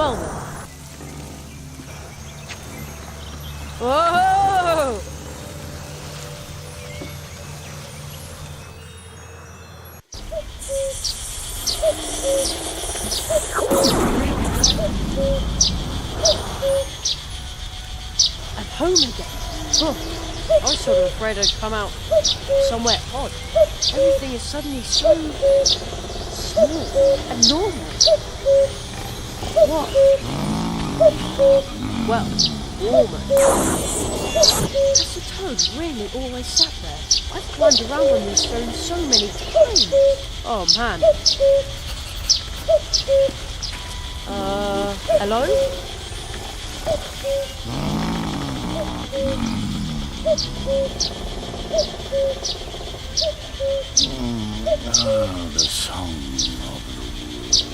Well then. Whoa! I'm home again. Huh. I was sort of afraid I'd come out somewhere odd. Everything is suddenly so small and normal. What? Well, almost. Has the toad really always sat there? I've climbed around on these stones so many times. Oh man. Hello? The song of the wood.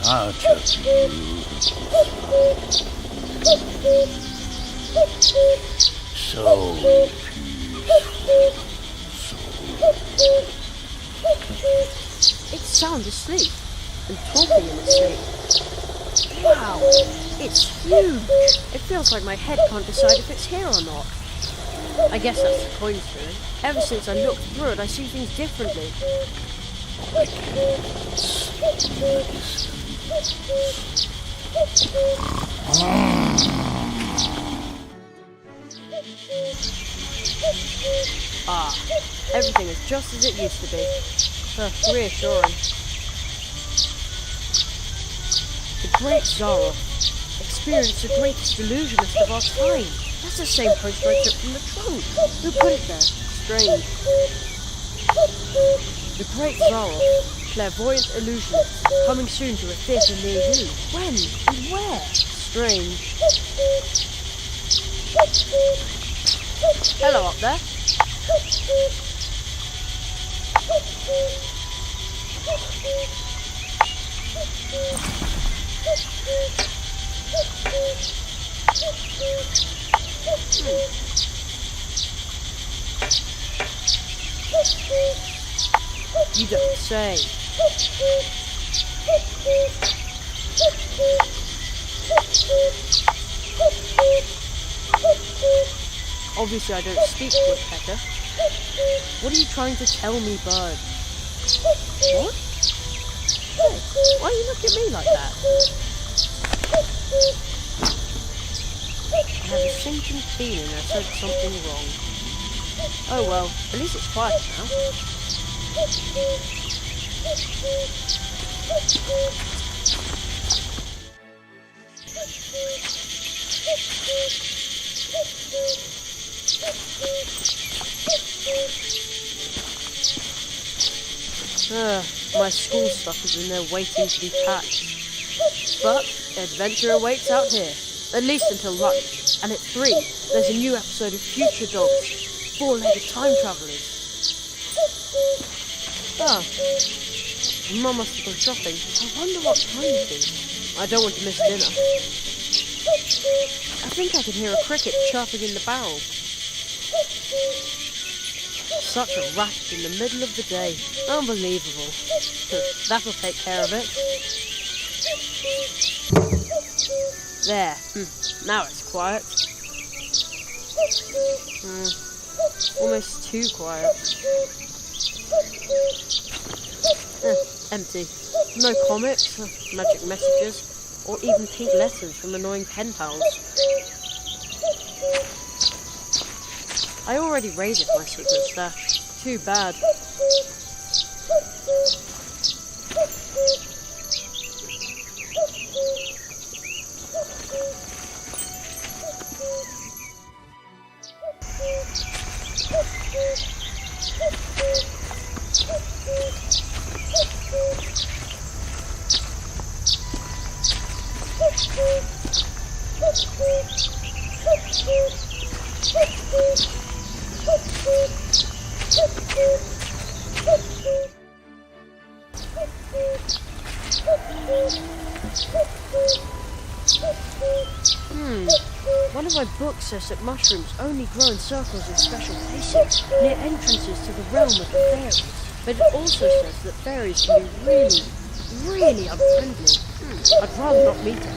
Such a beautiful so peaceful. It's sound asleep and talking in its sleep. Wow, it's huge. It feels like my head can't decide if it's here or not. I guess that's the coin's doing. Ever since I looked through it, I see things differently. Ah, everything is just as it used to be. Reassuring. The great Zara experienced the greatest illusionist of our time. That's the same poster I took from the trunk. Who put it there? Strange. The great Zara, clairvoyant illusionist, coming soon to a theatre near you. When and where? Strange. Hello up there. You don't say. Obviously I don't speak woodpecker. What are you trying to tell me, bird? What? Hey, why you look at me like that? I have a sinking feeling I said something wrong. Oh well, at least it's quiet now. My school stuff is in there waiting to be packed. But adventure awaits out here, at least until lunch. And at 3, there's a new episode of Future Dogs, 4-legged time travelers. Ah, Mum must have gone shopping. I wonder what time it is. I don't want to miss dinner. I think I can hear a cricket chirping in the barrel. Such a racket in the middle of the day. Unbelievable. That'll take care of it. There. Now it's quiet. Almost too quiet. Empty. No comics, magic messages, or even pink letters from annoying pen pals. I already raided my secret stash. Too bad. One of my books says that mushrooms only grow in circles in special places, near entrances to the realm of the fairies. But it also says that fairies can be really, really unfriendly. I'd rather not meet him.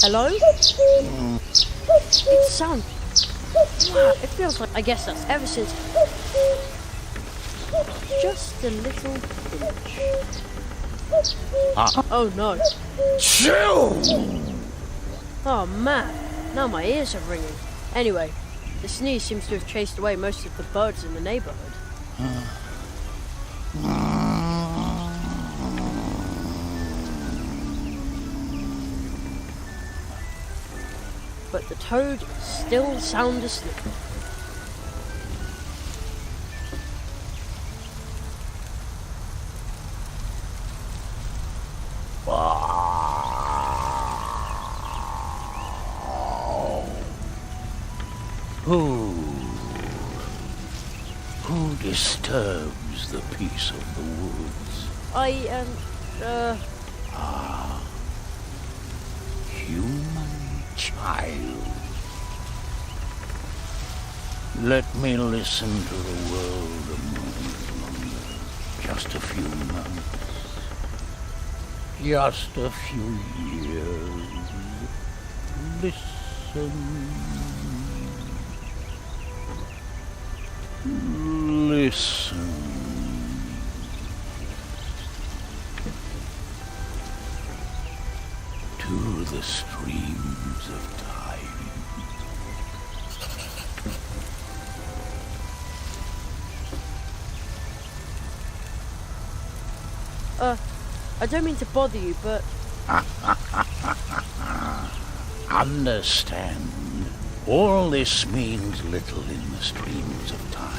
Hello? It sounds... Wow, it feels like... I guess that's ever since... Just a little pinch. Oh no. Chill! Oh man, now my ears are ringing. Anyway, the sneeze seems to have chased away most of the birds in the neighborhood. But the toad is still sound asleep. Who disturbs the peace of the woods? Human child. Let me listen to the world a moment longer. Just a few months. Just a few years. Listen. Listen. To the streams of time. I don't mean to bother you, but... Understand. All this means little in the streams of time.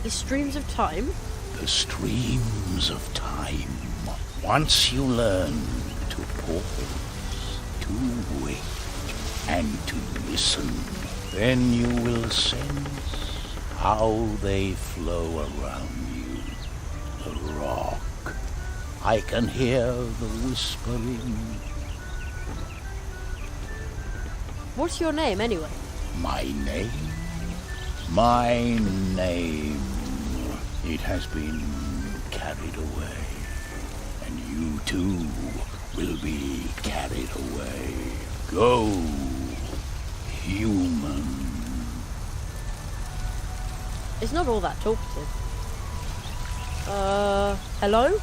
The streams of time? The streams of time. Once you learn to pause, to wait, and to listen, then you will sense how they flow around you. The rock. I can hear the whispering. What's your name, anyway? My name? My name. It has been carried away. And you too will be carried away. Go, human. It's not all that talkative. Hello?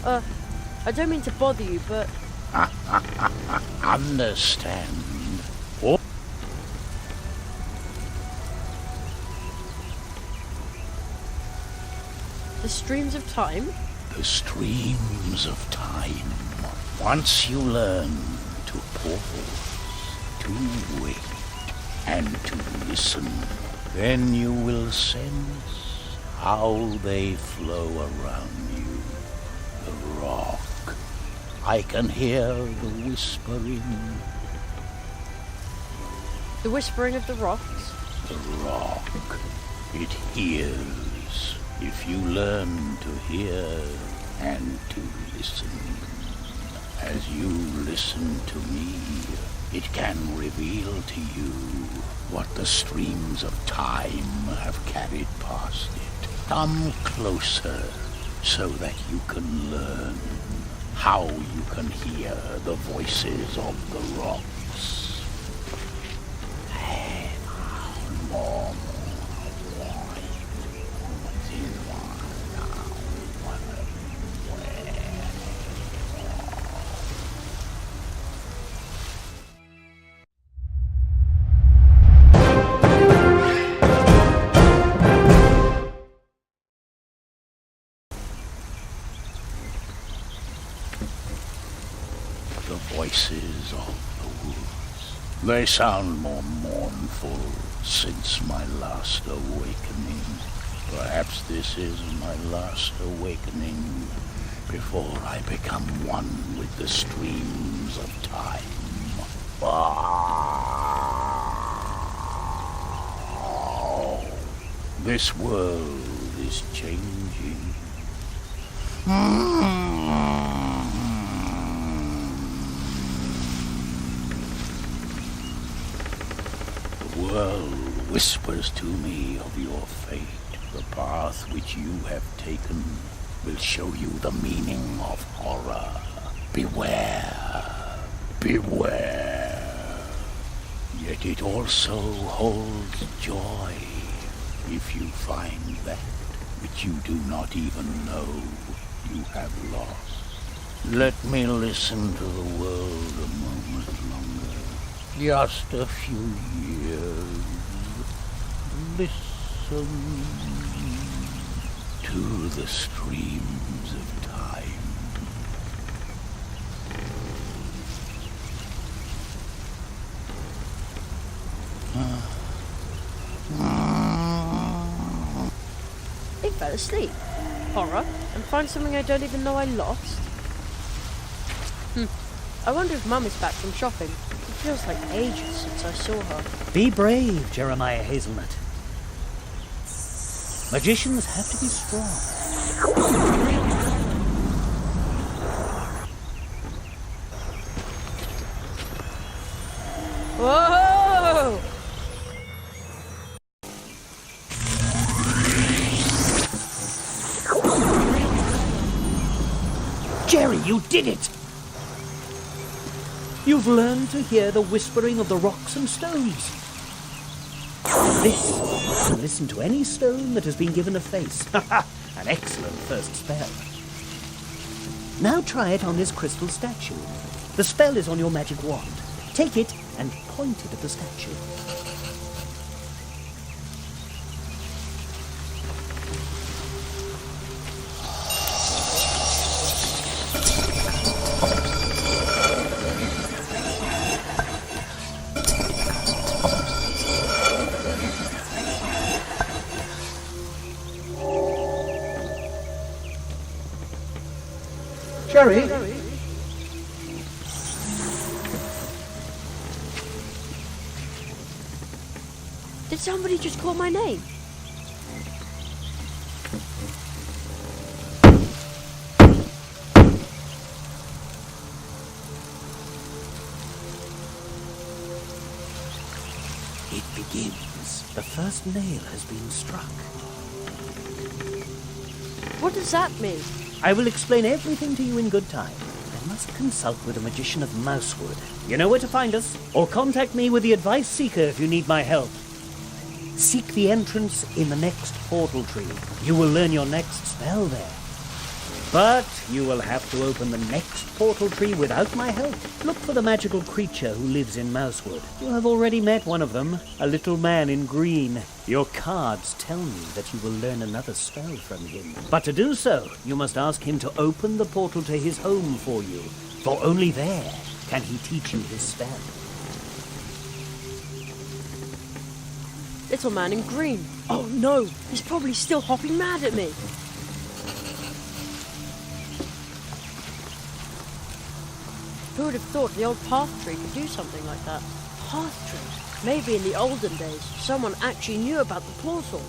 I don't mean to bother you, but... Understand. The streams of time? The streams of time. Once you learn to pause, to wait, and to listen, then you will sense how they flow around you. The rock. I can hear the whispering. The whispering of the rocks? The rock. It hears. If you learn to hear and to listen. As you listen to me, it can reveal to you what the streams of time have carried past it. Come closer so that you can learn how you can hear the voices of the rocks. More. The voices of the woods. They sound more mournful since my last awakening. Perhaps this is my last awakening before I become one with the streams of time. Oh, this world is changing. girl whispers to me of your fate. The path which you have taken will show you the meaning of horror. Beware, beware. Yet it also holds joy if you find that which you do not even know you have lost. Let me listen to the world a moment longer. Just a few years. Listen to the streams of time. He fell asleep. Horror? And find something I don't even know I lost? I wonder if Mum is back from shopping. It feels like ages since I saw her. Be brave, Jeremiah Hazelnut. Magicians have to be strong. Whoa! Jerry, you did it! You've learned to hear the whispering of the rocks and stones. This, to listen to any stone that has been given a face. An excellent first spell. Now try it on this crystal statue. The spell is on your magic wand. Take it and point it at the statue. Jerry? Did somebody just call my name? It begins. The first nail has been struck. What does that mean? I will explain everything to you in good time. I must consult with a magician of Mousewood. You know where to find us, or contact me with the Advice Seeker if you need my help. Seek the entrance in the next portal tree. You will learn your next spell there. But you will have to open the next portal tree without my help. Look for the magical creature who lives in Mousewood. You have already met one of them, a little man in green. Your cards tell me that you will learn another spell from him. But to do so, you must ask him to open the portal to his home for you, for only there can he teach you his spell. Little man in green. Oh no, he's probably still hopping mad at me. Who would have thought the old path tree could do something like that? Path tree? Maybe in the olden days, someone actually knew about the portal.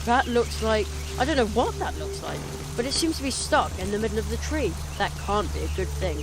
That looks like... I don't know what that looks like, but it seems to be stuck in the middle of the tree. That can't be a good thing.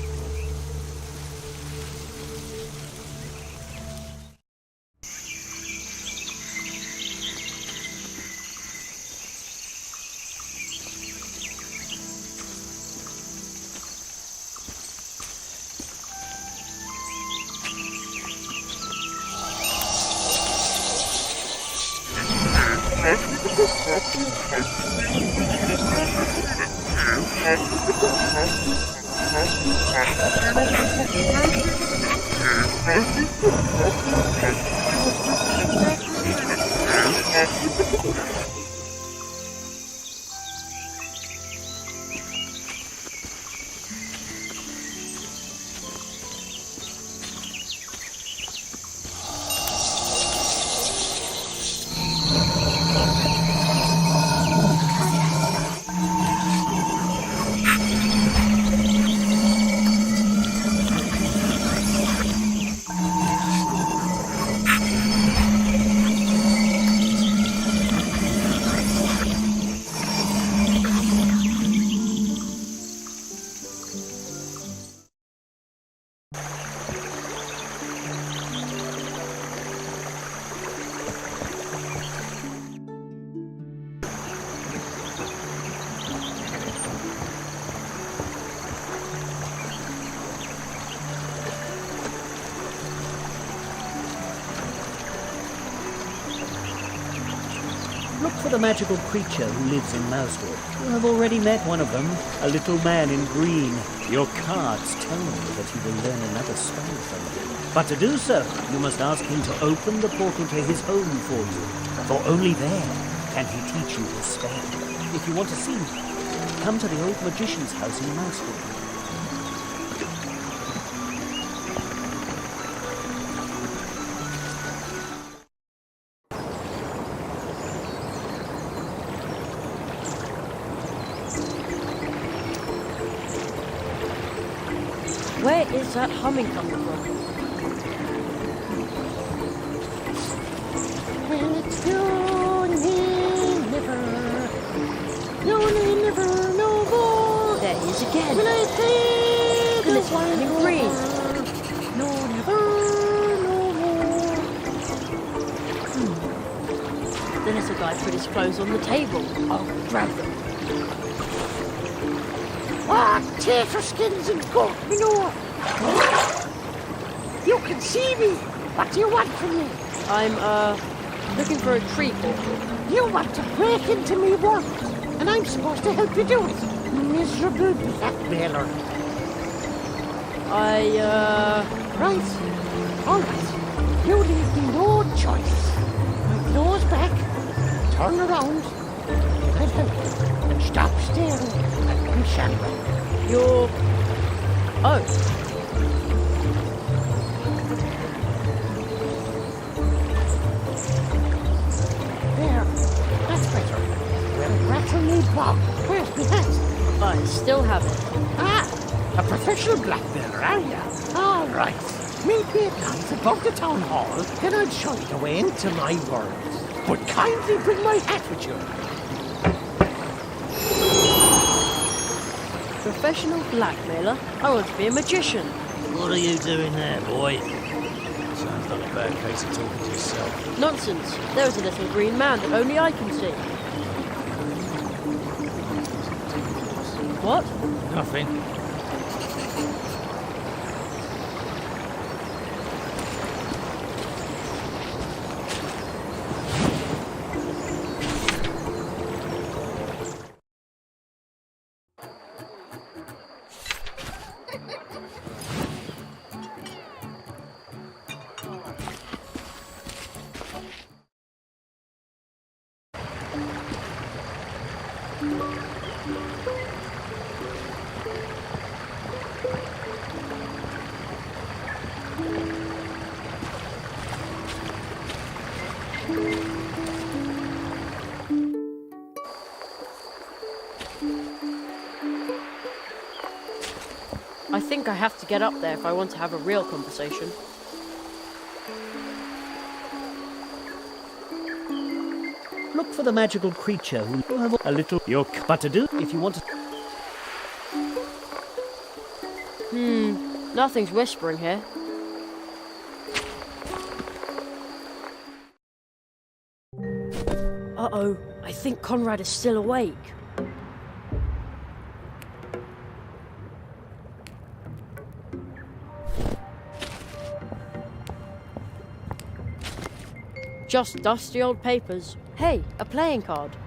Look for the magical creature who lives in Mousewood. You have already met one of them, a little man in green. Your cards tell me that he will learn another spell from you. But to do so, you must ask him to open the portal to his home for you, for only there can he teach you his spell. If you want to see him, come to the old magician's house in Mousewood. Where is that humming coming from? Well, it's Yawning River no more. There he is again. Will I play The little man in green. No, never, no more. The little guy put his clothes on the table. I'll grab them. Tater skins and goat manure. You can see me. What do you want from me? I'm, looking for a tree portal. You want to break into me world, and I'm supposed to help you do it. Miserable blackmailer. Right. All right. You leave me no choice. My nose back, turn around, I'll help you, and stop staring at me shadow. You're... Oh. There, that's better. Well, rattle me Bob. Where's my hat? I still have it. Ah, a professional blackmailer, are ya? All right. Meet me at night above the town hall, then I'll show you the way into my world. But kindly bring my hat with you. Professional blackmailer? I want to be a magician. What are you doing there, boy? Sounds like a bad case of talking to yourself. Nonsense. There is a little green man that only I can see. What? Nothing. I think I have to get up there if I want to have a real conversation. Look for the magical creature who have a little... But to do, if you want to... Nothing's whispering here. Uh-oh, I think Conrad is still awake. Just dusty old papers. Hey, a playing card.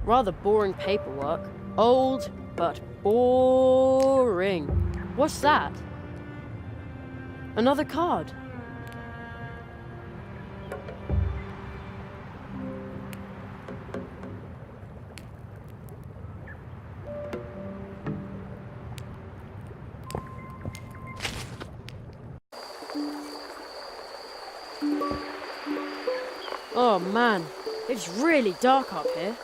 Rather boring paperwork. Old, but boring. What's that? Another card. Oh man, it's really dark up here.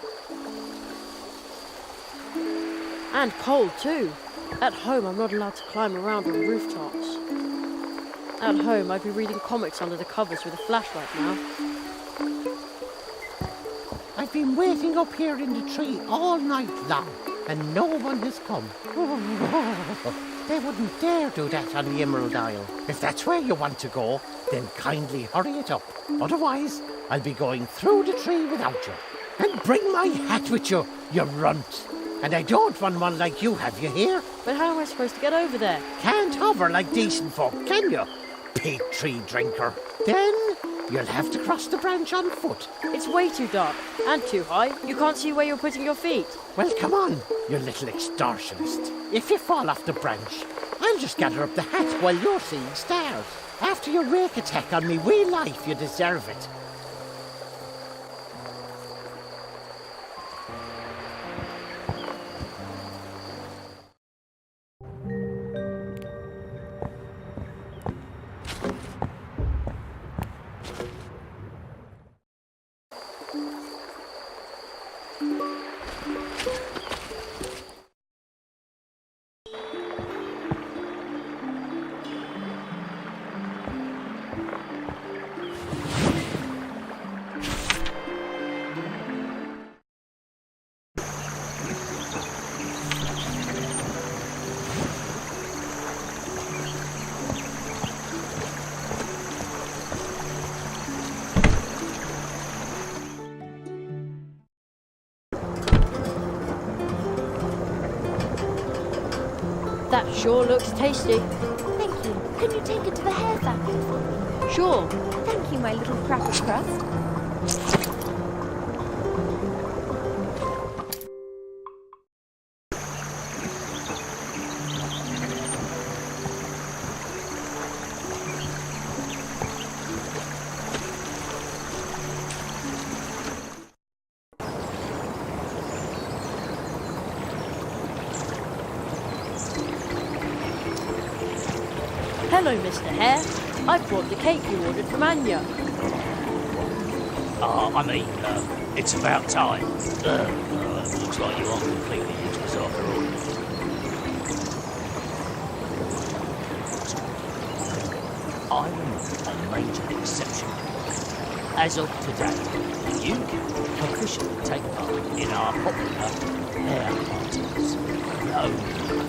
And cold too. At home I'm not allowed to climb around on rooftops. At home I'd be reading comics under the covers with a flashlight now. I've been waiting up here in the tree all night long, and no one has come. They wouldn't dare do that on the Emerald Isle. If that's where you want to go, then kindly hurry it up. Otherwise, I'll be going through the tree without you. And bring my hat with you, you runt. And I don't want one like you have, you hear? But how am I supposed to get over there? Can't hover like decent folk, can you? Pig tree drinker. Then you'll have to cross the branch on foot. It's way too dark and too high. You can't see where you're putting your feet. Well, come on, you little extortionist. If you fall off the branch, I'll just gather up the hat while you're seeing stars. After your rake attack on me wee life, you deserve it. That sure looks tasty. Thank you. Can you take it to the hare factory for me? Sure. Thank you, my little cracker crust. Hello, Mr. Hare. I've brought the cake you ordered from Anya. It's about time. Looks like you aren't completely useless after all. I'm a major exception. As of today, you can officially take part in our popular hare parties. No,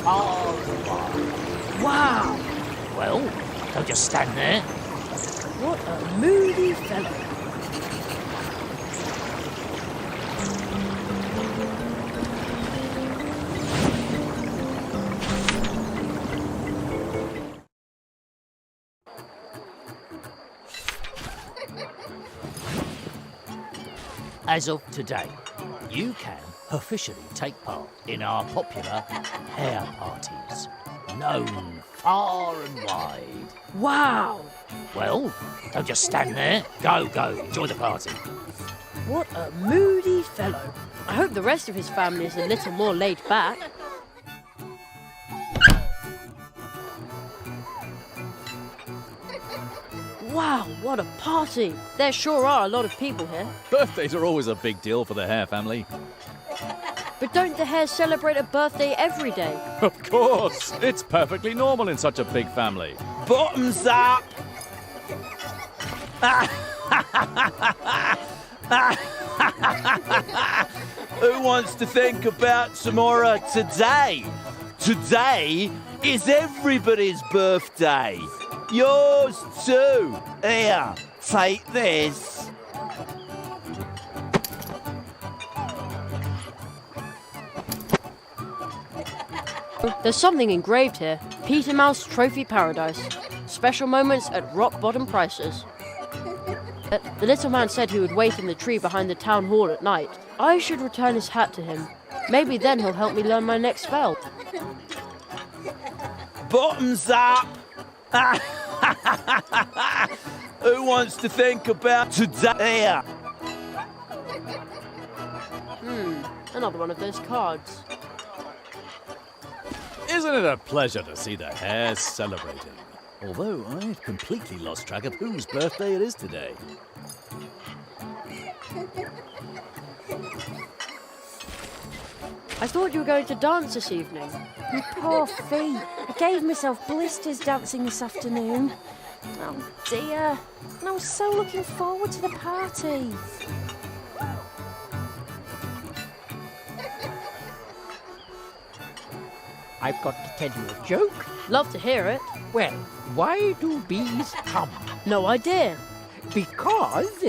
far and wide. Wow! Well, don't just stand there. What a moody fellow. As of today, you can officially take part in our popular hare parties, known far and wide. Wow! Well, don't just stand there. Go, enjoy the party. What a moody fellow. I hope the rest of his family is a little more laid back. Wow, what a party. There sure are a lot of people here. Birthdays are always a big deal for the Hare family. But don't the hares celebrate a birthday every day? Of course! It's perfectly normal in such a big family. Bottoms up! Who wants to think about tomorrow today? Today is everybody's birthday. Yours too. Here, take this. There's something engraved here. Peter Mouse Trophy Paradise. Special moments at rock bottom prices. The little man said he would wait in the tree behind the town hall at night. I should return his hat to him. Maybe then he'll help me learn my next spell. Bottoms up! Who wants to think about today? Here. Another one of those cards. Isn't it a pleasure to see the Hares celebrating? Although I've completely lost track of whose birthday it is today. I thought you were going to dance this evening. My poor feet. I gave myself blisters dancing this afternoon. Oh dear. And I was so looking forward to the party. I've got to tell you a joke. Love to hear it. Well, why do bees hum? No idea. Because...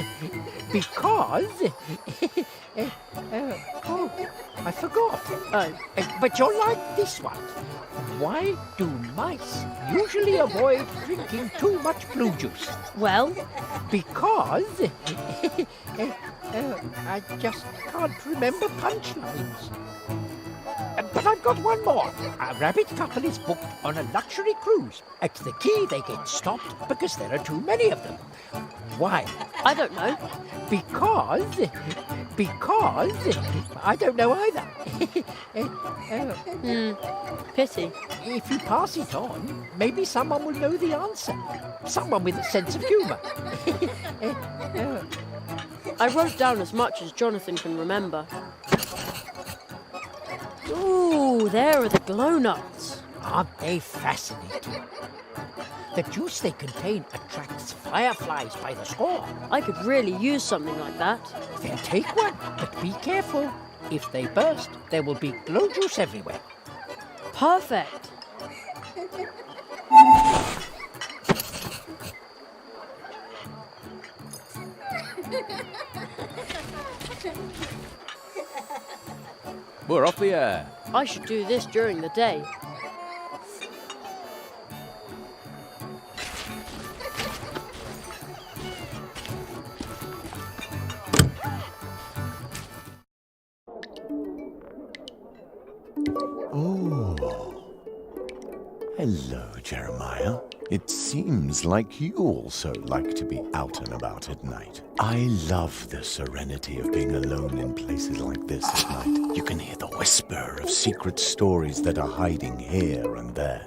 oh, I forgot. But you'll like this one. Why do mice usually avoid drinking too much blue juice? Well, Because... I just can't remember punchlines. But I've got one more. A rabbit couple is booked on a luxury cruise. At the quay, they get stopped because there are too many of them. Why? I don't know. Because I don't know either. Pity. If you pass it on, maybe someone will know the answer. Someone with a sense of humour. I wrote down as much as Jonathan can remember. Ooh, there are the glow nuts. Aren't they fascinating? The juice they contain attracts fireflies by the score. I could really use something like that. Then take one, but be careful. If they burst, there will be glow juice everywhere. Perfect. We're off the air. I should do this during the day. Oh. Hello, Jeremiah. It seems like you also like to be out and about at night. I love the serenity of being alone in places like this at night. You can hear the whisper of secret stories that are hiding here and there.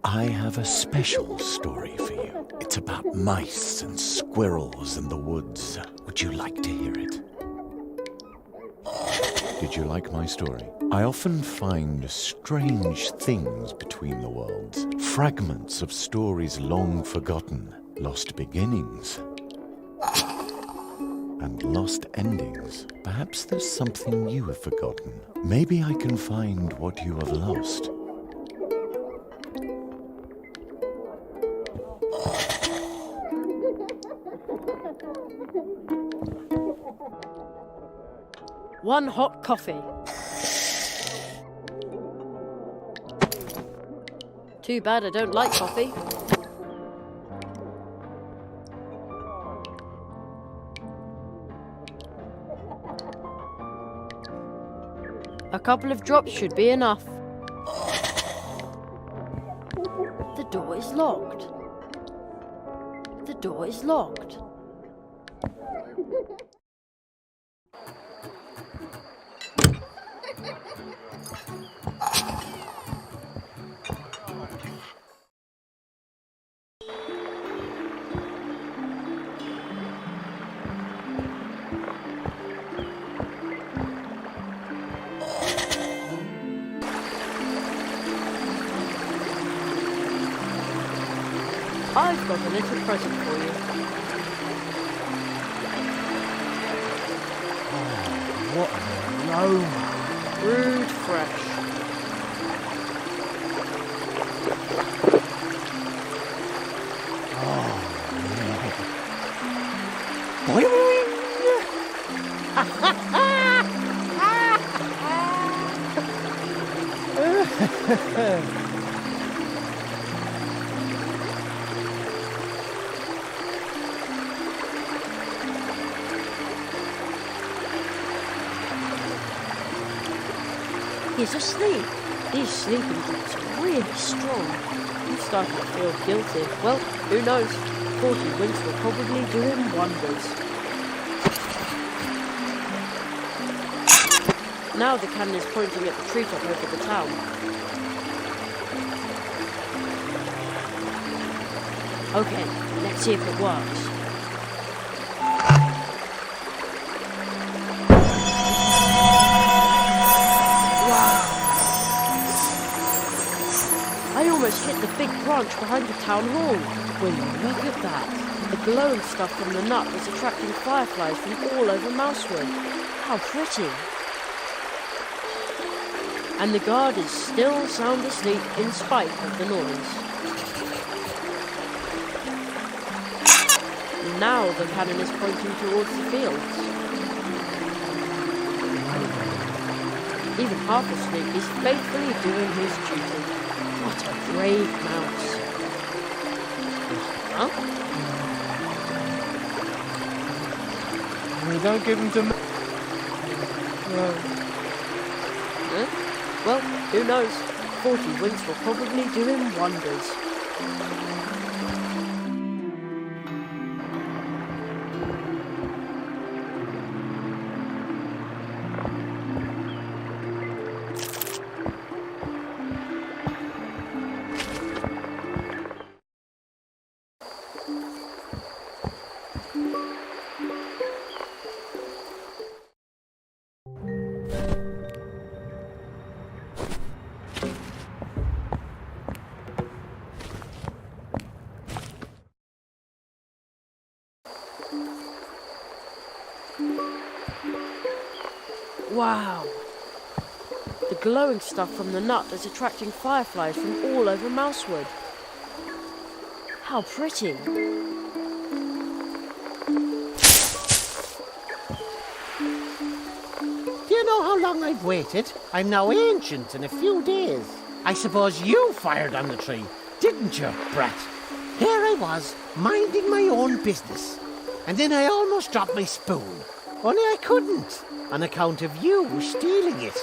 I have a special story for you. It's about mice and squirrels in the woods. Would you like to hear it? Did you like my story? I often find strange things between the worlds. Fragments of stories long forgotten. Lost beginnings. And lost endings. Perhaps there's something you have forgotten. Maybe I can find what you have lost. One hot coffee. Too bad I don't like coffee. A couple of drops should be enough. The door is locked. The door is locked. I've got a little present for you. What an aroma! Brewed fresh. He's asleep. These sleeping drops are really strong. I'm starting to feel guilty. Well, who knows? 40 winks will probably do him wonders. Now the cannon is pointing at the treetop over the town. Okay, let's see if it works. I almost hit the big branch behind the town hall. Will you look at that? The glowing stuff from the nut is attracting fireflies from all over Mousewood. How pretty. And the guard is still sound asleep in spite of the noise. now the cannon is pointing towards the fields. Even Harplersnake is faithfully doing his duty. What a brave mouse. Huh? We don't give him to me. Huh? Well, who knows? 40 winks will probably do him wonders. Wow! The glowing stuff from the nut is attracting fireflies from all over Mousewood. How pretty! Do you know how long I've waited? I'm now ancient in a few days. I suppose you fired on the tree, didn't you, brat? Here I was, minding my own business. And then I almost dropped my spoon. Only I couldn't, on account of you stealing it.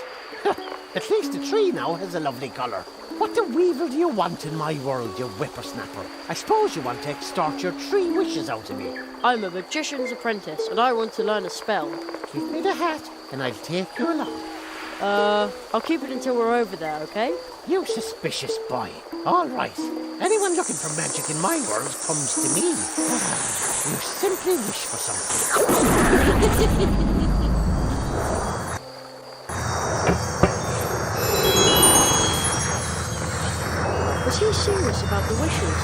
At least the tree now has a lovely colour. What the weevil do you want in my world, you whippersnapper? I suppose you want to extort your 3 wishes out of me. I'm a magician's apprentice, and I want to learn a spell. Give me the hat, and I'll take you along. I'll keep it until we're over there, okay? You suspicious boy. All right. Anyone looking for magic in my world comes to me. You simply wish for something. Was he serious about the wishes?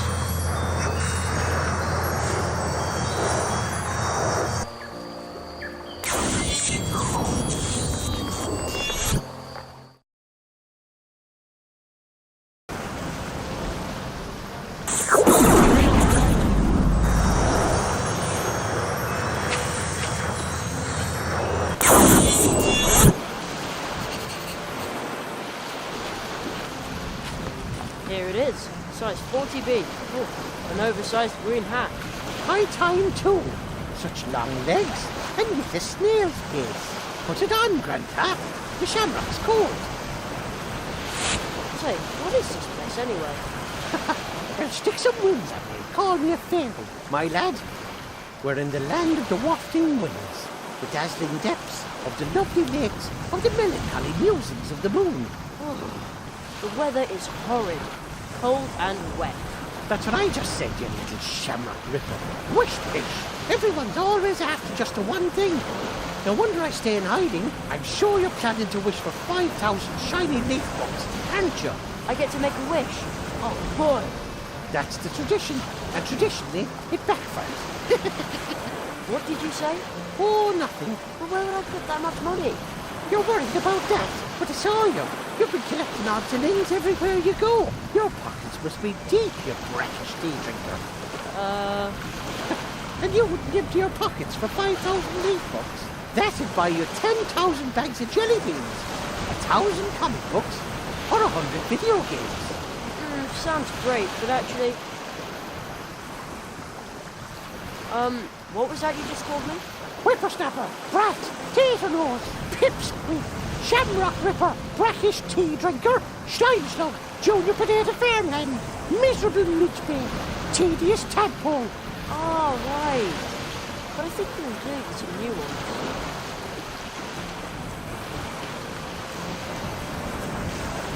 Here it is, size 40B. Oh, an oversized green hat. High time too. Such long legs, and with a snail's pace. Put it on, Grandpa. The shamrock's cold. Say, what is this place anyway? Well, stick some wings at me. Call me a fairy, my lad. We're in the land of the wafting winds, the dazzling depths of the lovely lakes, of the melancholy musings of the moon. Oh, the weather is horrid, cold and wet. That's what I just said, you little shamrock ripper. Wish pish. Everyone's always after just the one thing. No wonder I stay in hiding. I'm sure you're planning to wish for 5,000 shiny leaf bugs, aren't you? I get to make a wish. Oh boy. That's the tradition, and traditionally, it backfires. What did you say? Oh, nothing. Well, where would I put that much money? You're worried about that, but I saw you. You've been collecting odds and ends everywhere you go. Your pockets must be deep, you brackish tea drinker. And you wouldn't empty your pockets for 5,000 leaf bucks. That'd buy you 10,000 bags of jelly beans, 1,000 comic books, or 100 video games. Sounds great, but actually... what was that you just called me? Whippersnapper, brat, tater nose, pipsqueak, shamrock ripper, brackish tea drinker, schleimslug, junior potato fairland, miserable meatbag, tedious tadpole. Oh, right. But I think we'll do some new ones.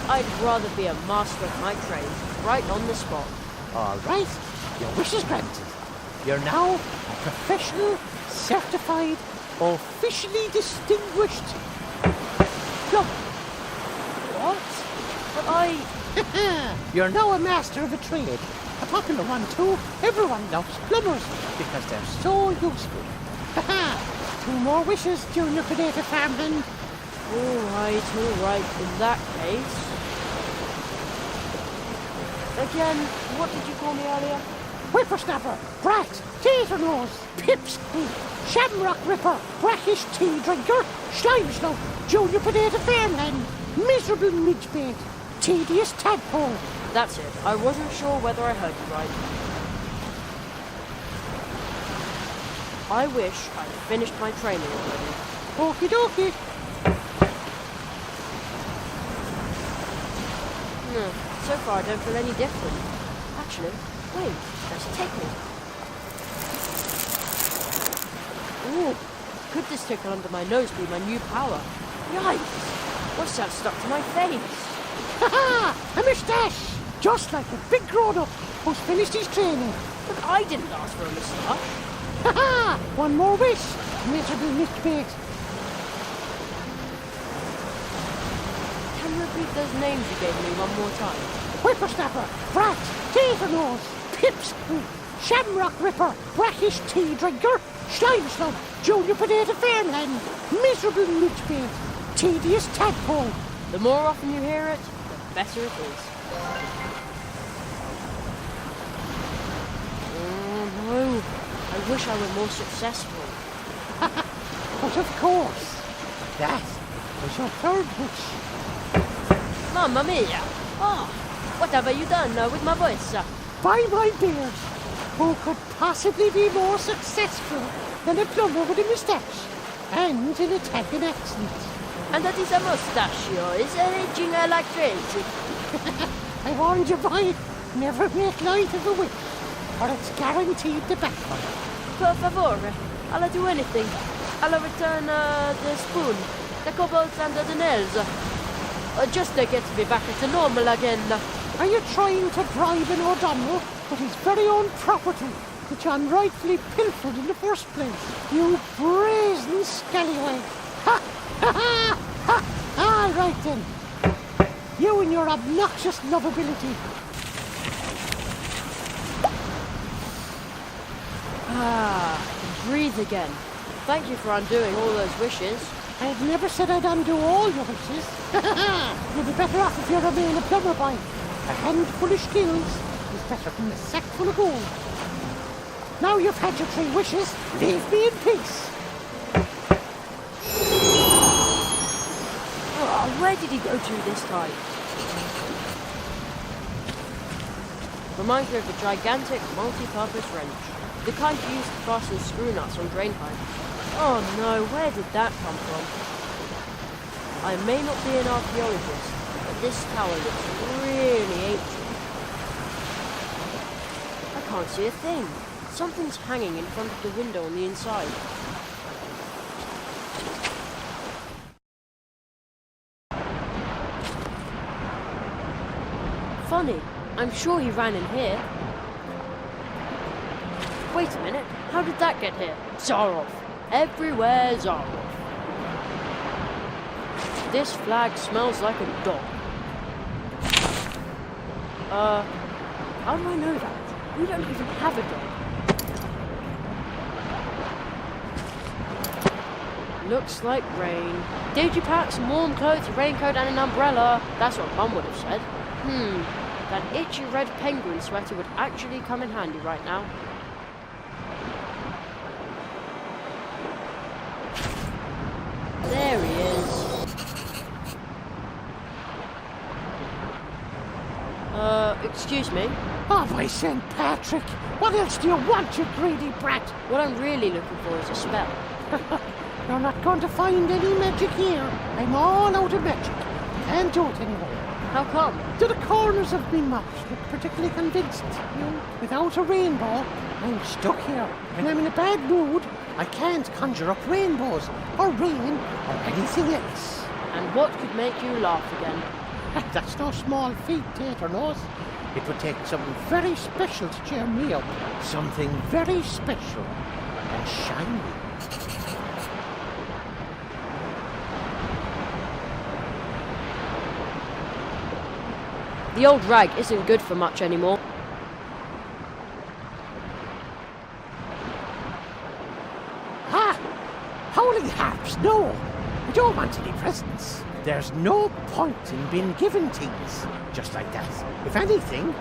I'd rather be a master of my trade, right on the spot. All right, your wish is granted. You're now a professional, certified, officially distinguished... Look. What? But You're now a master of a trade. A popular one, too. Everyone loves plumbers because they're so useful. 2 more wishes, Junior Potato Farmland. All right. In that case... Again, what did you call me earlier? Whippersnapper, Brat, Taternose, Pipsqueak, Shamrock Ripper, Brackish Tea Drinker, Slimesnout, Junior Potato Fairland, Miserable Midgebait, Tedious Tadpole. That's it. I wasn't sure whether I heard you right. I wish I'd finished my training already. Okie dokie. No, so far I don't feel any different. Actually, wait, there's a tickle. Ooh, could this tickle under my nose be my new power? Yikes! What's that stuck to my face? Ha-ha! A moustache! Just like a big grown-up who's finished his training. But I didn't ask for a moustache. Ha-ha! One more wish, miserable Midgebait. Can you repeat those names you gave me one more time? Whippersnapper, Brat, Taternose, Pipsqueak, Shamrock Ripper, Brackish Tea Drinker, Slimesnout, Junior Potato Fairland, Miserable Midgebait, Tedious Tadpole. The more often you hear it, the better it is. Oh no, I wish I were more successful. But of course, that was your third wish. Mamma mia! Oh, what have you done with my voice? By my beard, who could possibly be more successful than a plumber with a moustache and an Italian accent? And that is a mustachio, is aging like crazy. I warned you, boy, never make light of a wish, or it's guaranteed to backfire. Per favore, I'll do anything. I'll return the spoon, the cobalt and the nails. Just to get me back to normal again. Are you trying to bribe an O'Donnell with his very own property, which unrightfully pilfered in the first place? You brazen scallywag! Ha! Ha! Ha! Ha! All right then. You and your obnoxious lovability. Ah, breathe again. Thank you for undoing all those wishes. I've never said I'd undo all your wishes. You'd be better off if you remain a plumber, boy. A handful of skills is better than a sack full of gold. Now you've had your 3 wishes, leave me in peace. Oh, where did he go to this time? Reminds me of a gigantic multi-purpose wrench. The kind used to fasten screw nuts on drain pipes. Oh no, where did that come from? I may not be an archaeologist, but this tower looks really ancient. I can't see a thing. Something's hanging in front of the window on the inside. Funny, I'm sure he ran in here. Wait a minute, how did that get here? Zaroff. Everywhere Zaroff. This flag smells like a dog. How do I know that? We don't even have a dog. Looks like rain. Did you pack some warm clothes, a raincoat and an umbrella? That's what Mum would have said. That itchy red penguin sweater would actually come in handy right now. There he is. Excuse me? Oh, by St. Patrick! What else do you want, you greedy brat? What I'm really looking for is a spell. You're not going to find any magic here. I'm all out of magic. Can't do it anymore. How come? To the corners of me mouth look particularly convinced. Without a rainbow, I'm stuck here. When I'm in a bad mood, I can't conjure up rainbows, or rain, or anything else. And what could make you laugh again? That's no small feat, Taternose. It would take something very special to cheer me up. Something very special and shiny. The old rag isn't good for much anymore. Ha! Howling harps, no! I don't want any presents. There's no point in being given things just like that. If anything,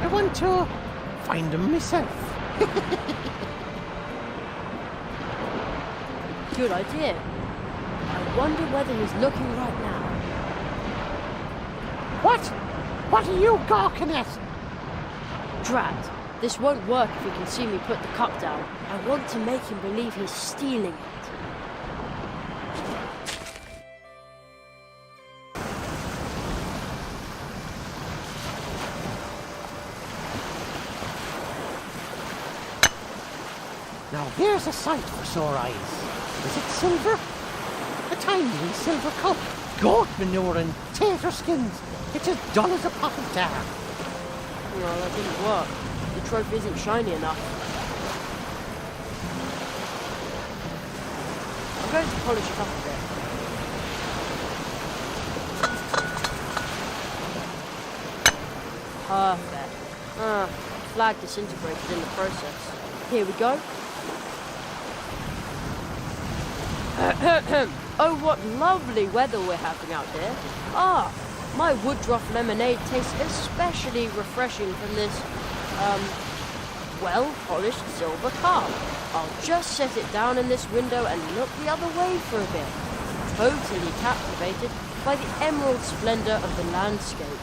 I want to find him myself. Good idea. I wonder whether he's looking right now. What? What are you gawking at? Drat, this won't work if he can see me put the cup down. I want to make him believe he's stealing it. Now here's a sight for sore eyes. Is it silver? A tiny silver cup. Goat manure and tater skins. It's as dull as a pot of tar. Well, that didn't work. The trophy isn't shiny enough. I'm going to polish it up a bit. Perfect. Flag disintegrated in the process. Here we go. Oh, what lovely weather we're having out here. My Woodruff lemonade tastes especially refreshing from this, well-polished silver cup. I'll just set it down in this window and look the other way for a bit, totally captivated by the emerald splendor of the landscape.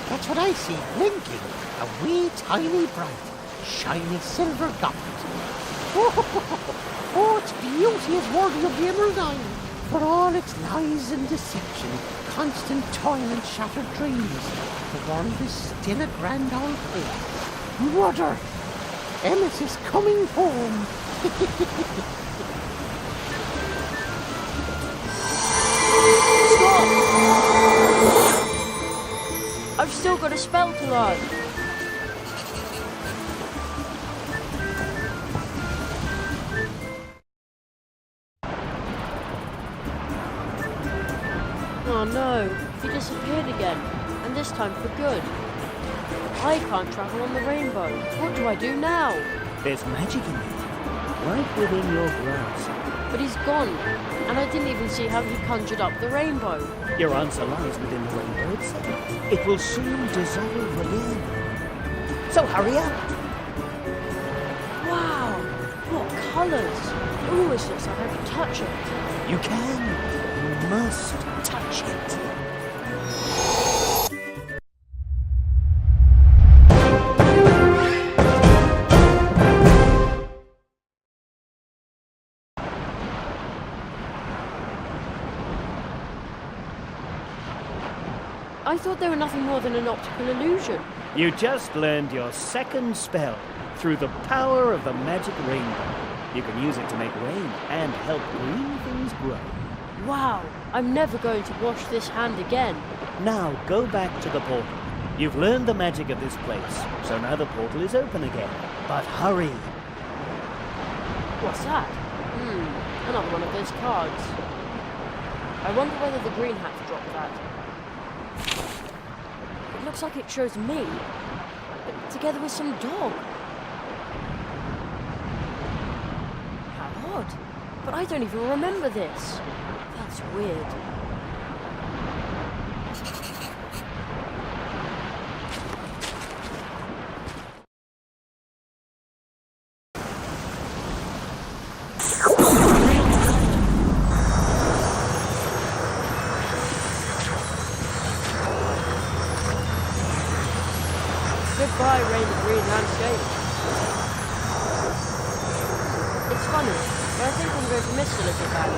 That's what I see blinking. A wee tiny bright, shiny silver goblet. Oh, its beauty is worthy of the Emerald Isle. For all its lies and deception, constant toil and shattered dreams, the world is still a grand old place. Rudder! Emmet is coming home. Stop! I've still got a spell to learn. Oh no, he disappeared again, and this time for good. I can't travel on the rainbow. What do I do now? There's magic in it, right within your grasp. But he's gone, and I didn't even see how he conjured up the rainbow. Your answer lies within the rainbow itself. It will soon dissolve again. So hurry up! Wow, what colours! Ooh, this looks like I can touch it. You can. You must touch it. I thought they were nothing more than an optical illusion. You just learned your second spell through the power of the magic rainbow. You can use it to make rain and help green things grow. Wow, I'm never going to wash this hand again. Now go back to the portal. You've learned the magic of this place, so now the portal is open again. But hurry! What's that? Another one of those cards. I wonder whether the green hats dropped that. It looks like it shows me, but together with some dog. How odd. But I don't even remember this. That's weird. Goodbye, rain and green landscape. It's funny, but I think I'm going to miss the little bag.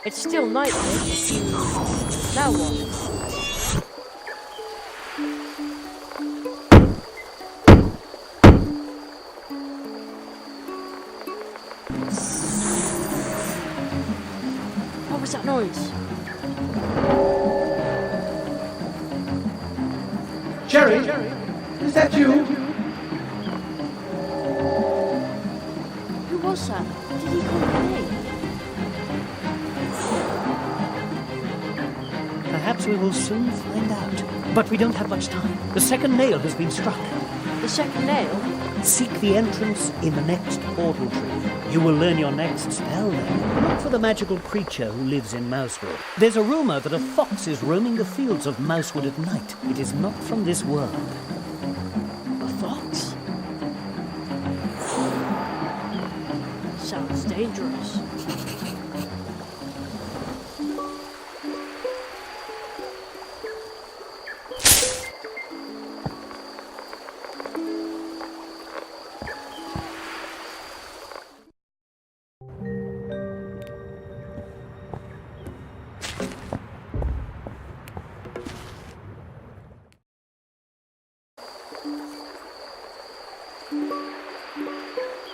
It's still night here. Now what? What was that noise? Jerry, is that you? Who was that? Did he call me? Perhaps Perhaps we will soon find out. But we don't have much time. The second nail has been struck. The second nail? Seek the entrance in the next portal tree. You will learn your next spell there. Look for the magical creature who lives in Mousewood. There's a rumor that a fox is roaming the fields of Mousewood at night. It is not from this world. A fox? Sounds dangerous.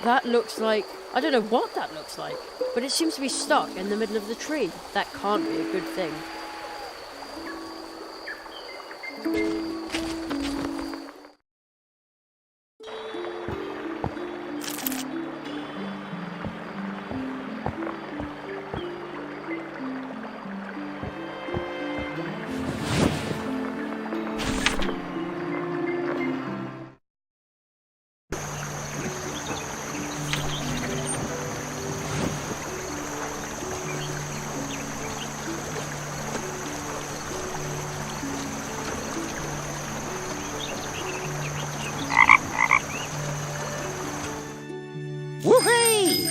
That looks like... I don't know what that looks like, but it seems to be stuck in the middle of the tree. That can't be a good thing. Woohoo!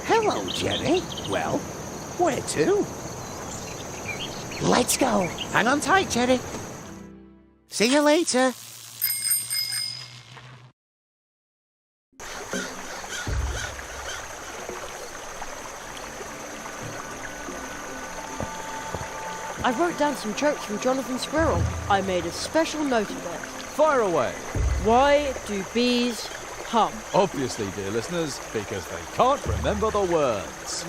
Hello, Jerry. Well, where to? Let's go. Hang on tight, Jerry. See you later. I wrote down some jokes from Jonathan Squirrel. I made a special note of it. Fire away. Why do bees hum? Obviously, dear listeners, because they can't remember the words.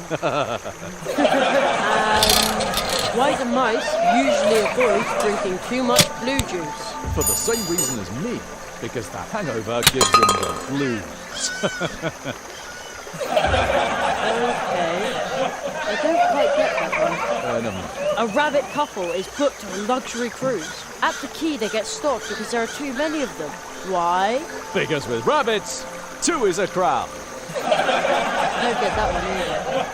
Why do mice usually avoid drinking too much blue juice? For the same reason as me, because the hangover gives them the blues. Okay. I don't quite get that one. Never mind. A rabbit couple is booked on a luxury cruise. At the quay, they get stopped because there are too many of them. Why? Because with rabbits, 2 is a crowd. I don't get that one either.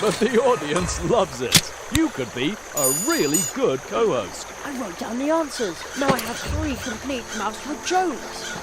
But the audience loves it. You could be a really good co-host. I wrote down the answers. Now I have 3 complete Mousewood jokes.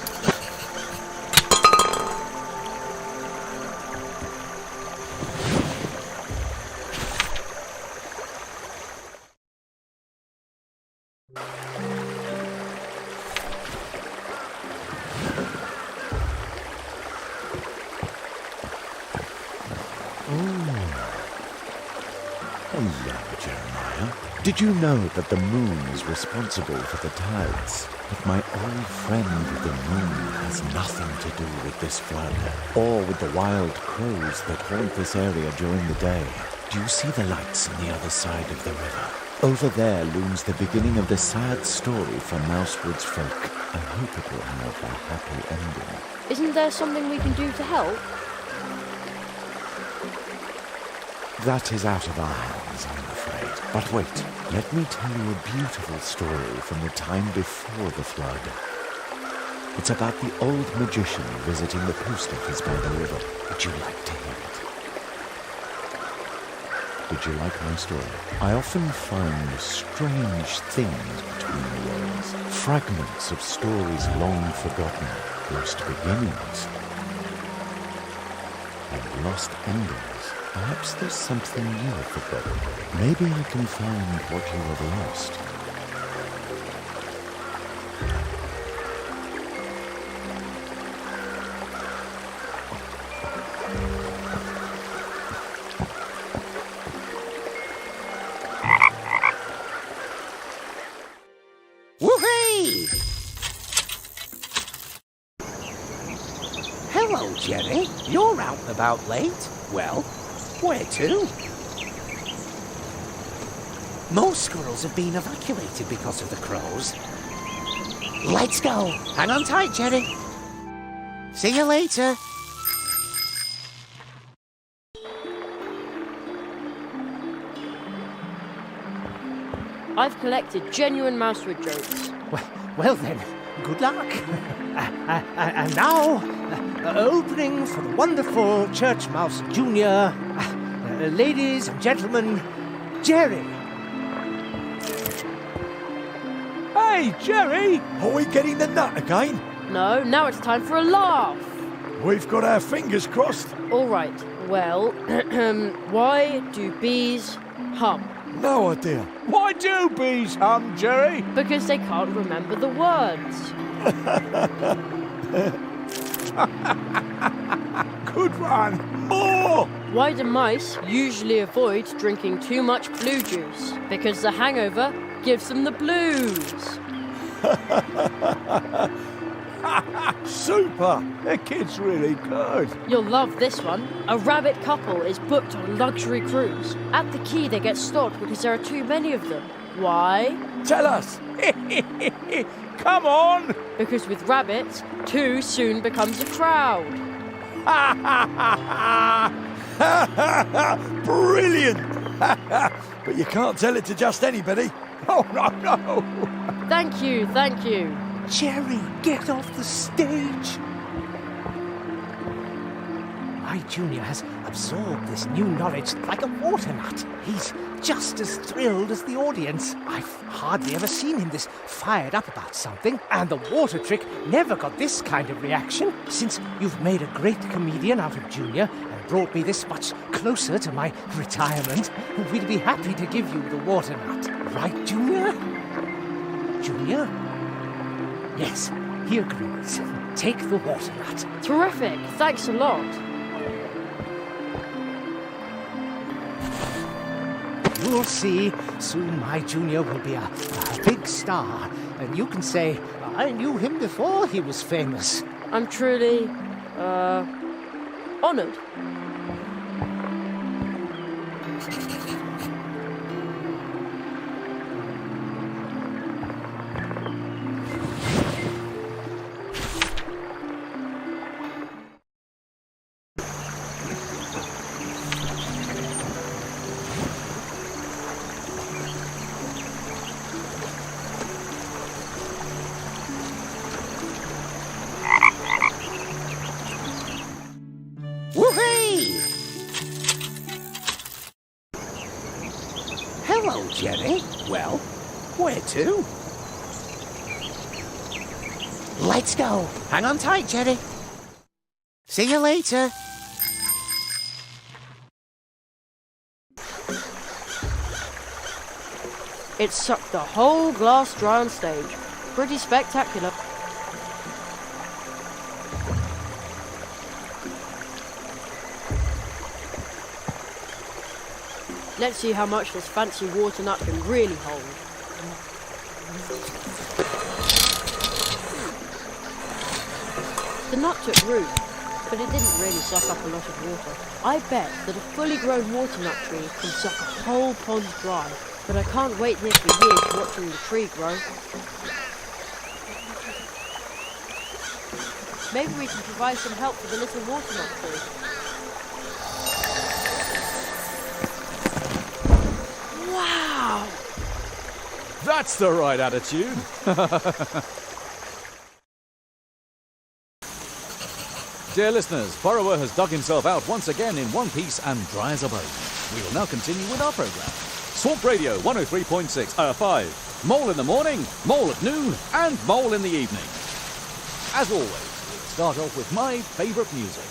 Hello, Jeremiah. Did you know that the moon is responsible for the tides? But my old friend the moon has nothing to do with this flood, or with the wild crows that haunt this area during the day. Do you see the lights on the other side of the river? Over there looms the beginning of the sad story for Mousewood's folk. I hope it will have a happy ending. Isn't there something we can do to help? That is out of our hands, I'm afraid. But wait, let me tell you a beautiful story from the time before the flood. It's about the old magician visiting the post office by the river. Would you like to hear it? Did you like my story? I often find strange things between the worlds. Fragments of stories long forgotten, lost beginnings, and lost endings. Perhaps there's something you have forgotten. Maybe I can find what you have lost. Woohoo! Hello, Jerry. You're out and about late. Well, where to? Most squirrels have been evacuated because of the crows. Let's go. Hang on tight, Jerry. See you later. I've collected genuine Mousewood jokes. Well then, good luck. And now, opening for the wonderful Church Mouse Jr., ladies and gentlemen, Jerry. Hey, Jerry! Are we getting the nut again? No, now it's time for a laugh. We've got our fingers crossed. All right, well, why do bees hum? No idea. Why do bees hum, Jerry? Because they can't remember the words. Good one. More! Why do mice usually avoid drinking too much blue juice? Because the hangover gives them the blues. Super! The kid's really good. You'll love this one. A rabbit couple is booked on a luxury cruise. At the quay, they get stopped because there are too many of them. Why? Tell us. Come on! Because with rabbits, two soon becomes a crowd. Brilliant! But you can't tell it to just anybody. Oh, no. Thank you, thank you. Jerry, get off the stage. My junior has absorbed this new knowledge like a water nut. He's just as thrilled as the audience. I've hardly ever seen him this fired up about something, and the water trick never got this kind of reaction. Since you've made a great comedian out of Junior and brought me this much closer to my retirement, we'd be happy to give you the water nut. Right, Junior? Junior? Yes, he agrees. Take the water nut. Terrific, thanks a lot. You'll see, soon my junior will be a big star, and you can say, I knew him before he was famous. I'm truly, honoured. Whoopee! Hello, Jerry. Well, where to? Let's go. Hang on tight, Jerry. See you later. It sucked the whole glass dry on stage. Pretty spectacular. Let's see how much this fancy water nut can really hold. The nut took root, but it didn't really suck up a lot of water. I bet that a fully grown water nut tree can suck a whole pond dry, but I can't wait here for years watching the tree grow. Maybe we can provide some help for the little water nut tree. Wow! That's the right attitude. Dear listeners, Burrower has dug himself out once again in one piece and dry as a bone. We will now continue with our programme. Swamp Radio 103.5. Mole in the morning, Mole at noon, and Mole in the evening. As always, we'll start off with my favourite music.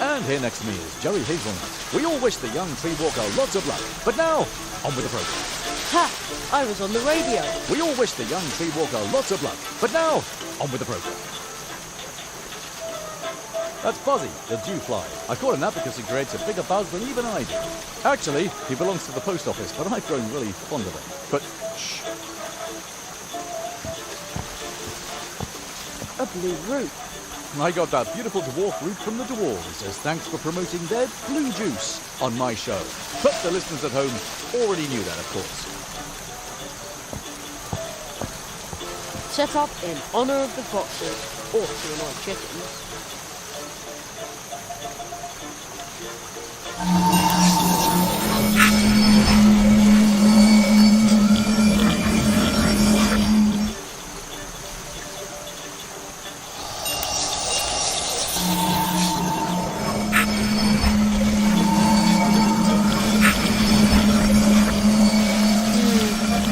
And here next to me is Jerry Hazelnut. We all wish the young tree walker lots of luck. But now, on with the programme. Ha! I was on the radio. We all wish the young tree walker lots of luck. But now, on with the programme. That's Fuzzy, the dewfly. I call him that because he creates a bigger buzz than even I do. Actually, he belongs to the post office, but I've grown really fond of him. But, shh. A blue root. I got that beautiful dwarf root from the dwarves as thanks for promoting their blue juice on my show. But the listeners at home already knew that, of course. set up in honor of the foxes, or to annoy chickens.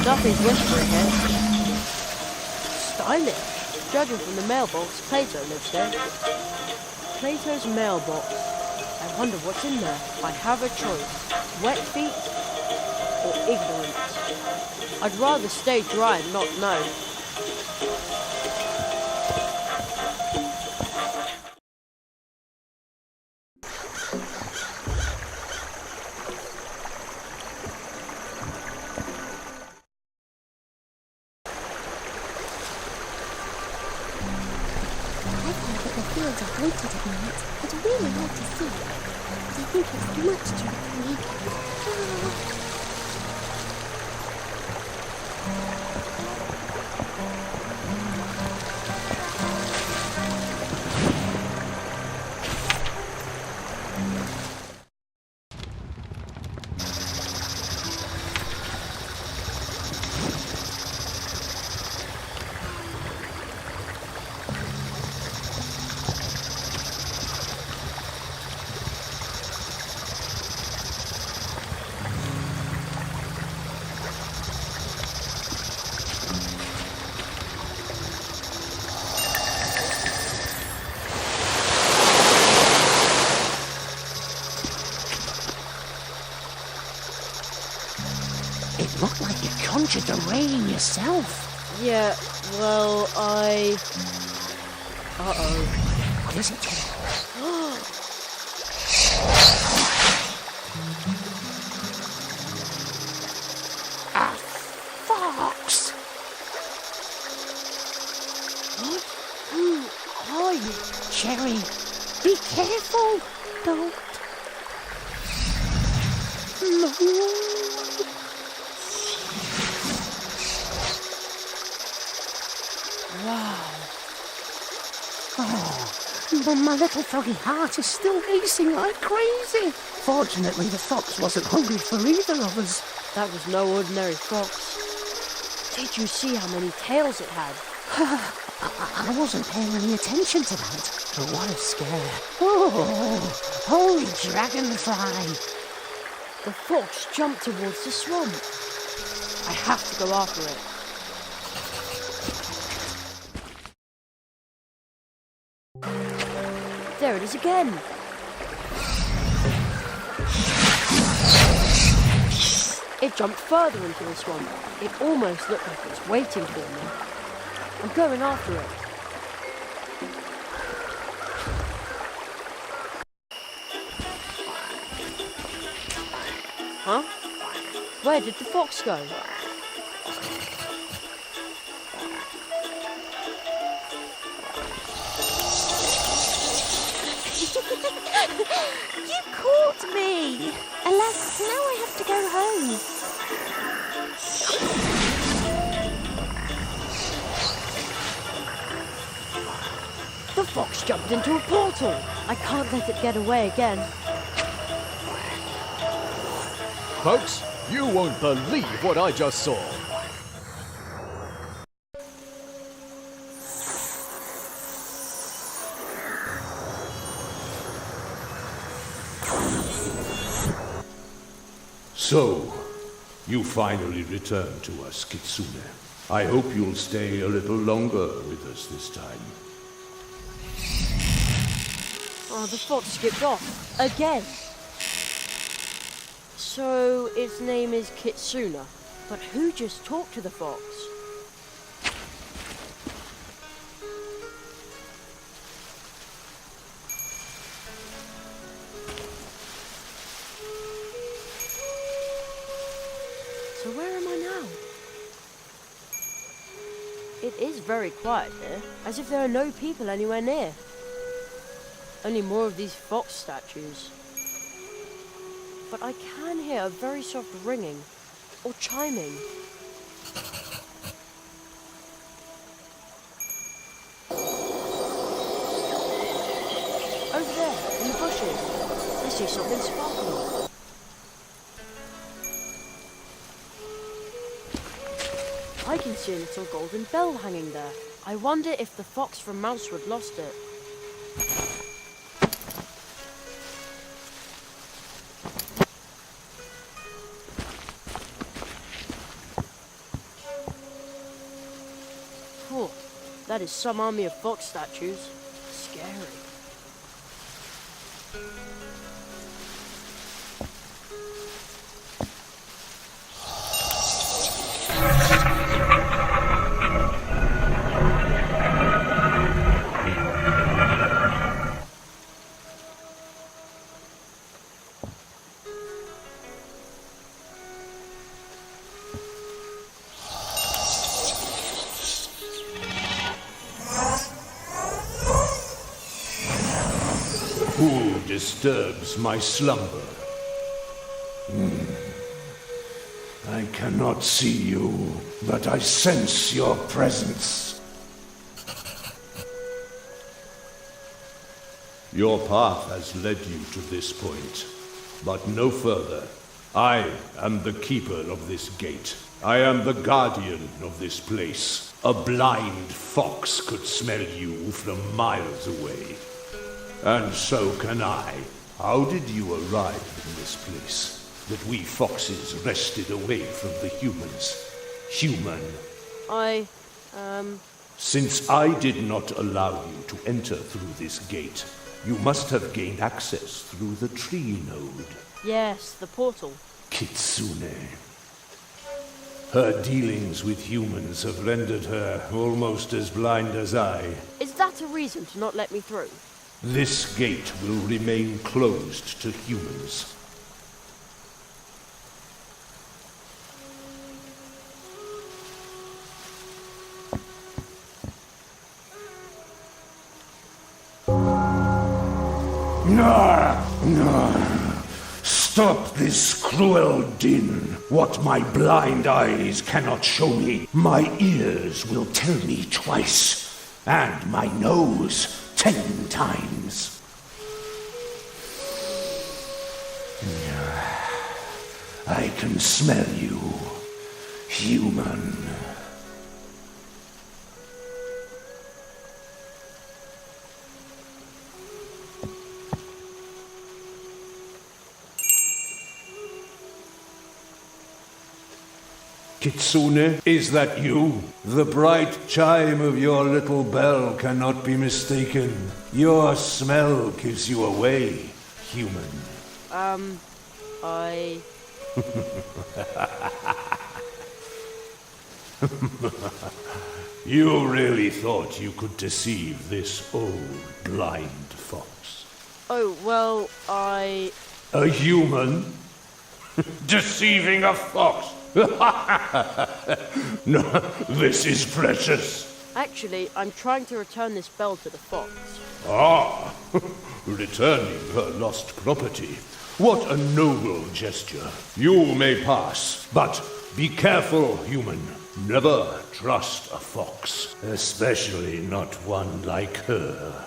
Nothing's whispering here. Stylish. Judging from the mailbox, Plato lives there. Plato's mailbox. I wonder what's in there. I have a choice. Wet feet or ignorance. I'd rather stay dry and not know. The fields are haunted at night. I'd really like to see it, but I think it's much too early. It looked like you conjured the rain yourself. Yeah, well, Uh-oh. What is it? A fox! What? Who are you? Cherry, be careful! Don't. No. Wow. Oh, but my little froggy heart is still racing like crazy. Fortunately, the fox wasn't hungry for either of us. That was no ordinary fox. Did you see how many tails it had? I wasn't paying any attention to that. But what a scare. Oh, holy dragonfly. The fox jumped towards the swamp. I have to go after it. There it is again. It jumped further into the swamp. It almost looked like it was waiting for me. I'm going after it. Huh? Where did the fox go? You caught me! Alas, now I have to go home. The fox jumped into a portal. I can't let it get away again. Folks, you won't believe what I just saw. So, you finally returned to us, Kitsune. I hope you'll stay a little longer with us this time. Oh, the fox skipped off. Again. So, its name is Kitsune. But who just talked to the fox? So where am I now? It is very quiet here, as if there are no people anywhere near. Only more of these fox statues. But I can hear a very soft ringing, or chiming. in the bushes. I see something sparkling. I can see a little golden bell hanging there. I wonder if the fox from Mousewood lost it. Oh, that is some army of fox statues. Scary. Who disturbs my slumber? I cannot see you, but I sense your presence. Your path has led you to this point, but no further. I am the keeper of this gate. I am the guardian of this place. A blind fox could smell you from miles away. And so can I. How did you arrive in this place? That we foxes wrested away from the humans. Human. Since I did not allow you to enter through this gate, you must have gained access through the tree node. Yes, the portal. Kitsune. Her dealings with humans have rendered her almost as blind as I. Is that a reason to not let me through? This gate will remain closed to humans. Stop this cruel din. What my blind eyes cannot show me, my ears will tell me twice, and my nose 10 times. I can smell you, human. Kitsune, is that you? The bright chime of your little bell cannot be mistaken. Your smell gives you away, human. You really thought you could deceive this old blind fox? Oh, well, A human? Deceiving a fox? No, this is precious. Actually, I'm trying to return this bell to the fox. Ah, returning her lost property. What a noble gesture. You may pass, but be careful, human. Never trust a fox, especially not one like her.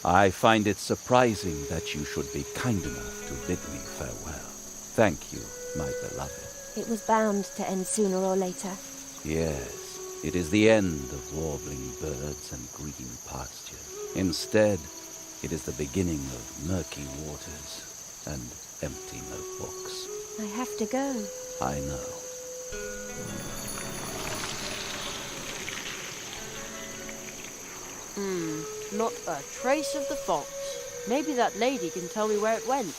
I find it surprising that you should be kind enough to bid me farewell. Thank you, my beloved. It was bound to end sooner or later. Yes, it is the end of warbling birds and green pasture. Instead, it is the beginning of murky waters and empty notebooks. I have to go. I know. Not a trace of the fox. Maybe that lady can tell me where it went.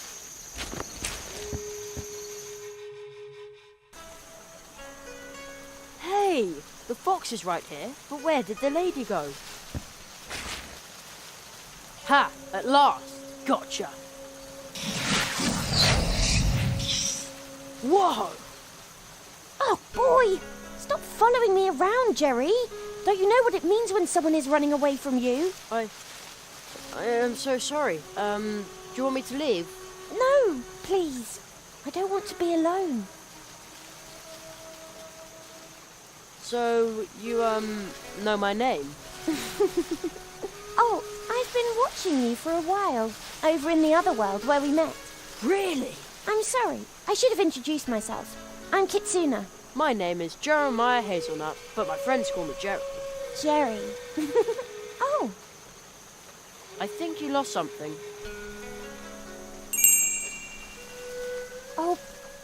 Hey, the fox is right here, but where did the lady go? Ha! At last! Gotcha! Whoa! Oh, boy! Stop following me around, Jerry. Don't you know what it means when someone is running away from you? I am so sorry. Do you want me to leave? No, please. I don't want to be alone. So, you, know my name? Oh, I've been watching you for a while, over in the other world where we met. Really? I'm sorry, I should have introduced myself. I'm Kitsuna. My name is Jeremiah Hazelnut, but my friends call me Jerry. Jerry. Oh. I think you lost something. Oh,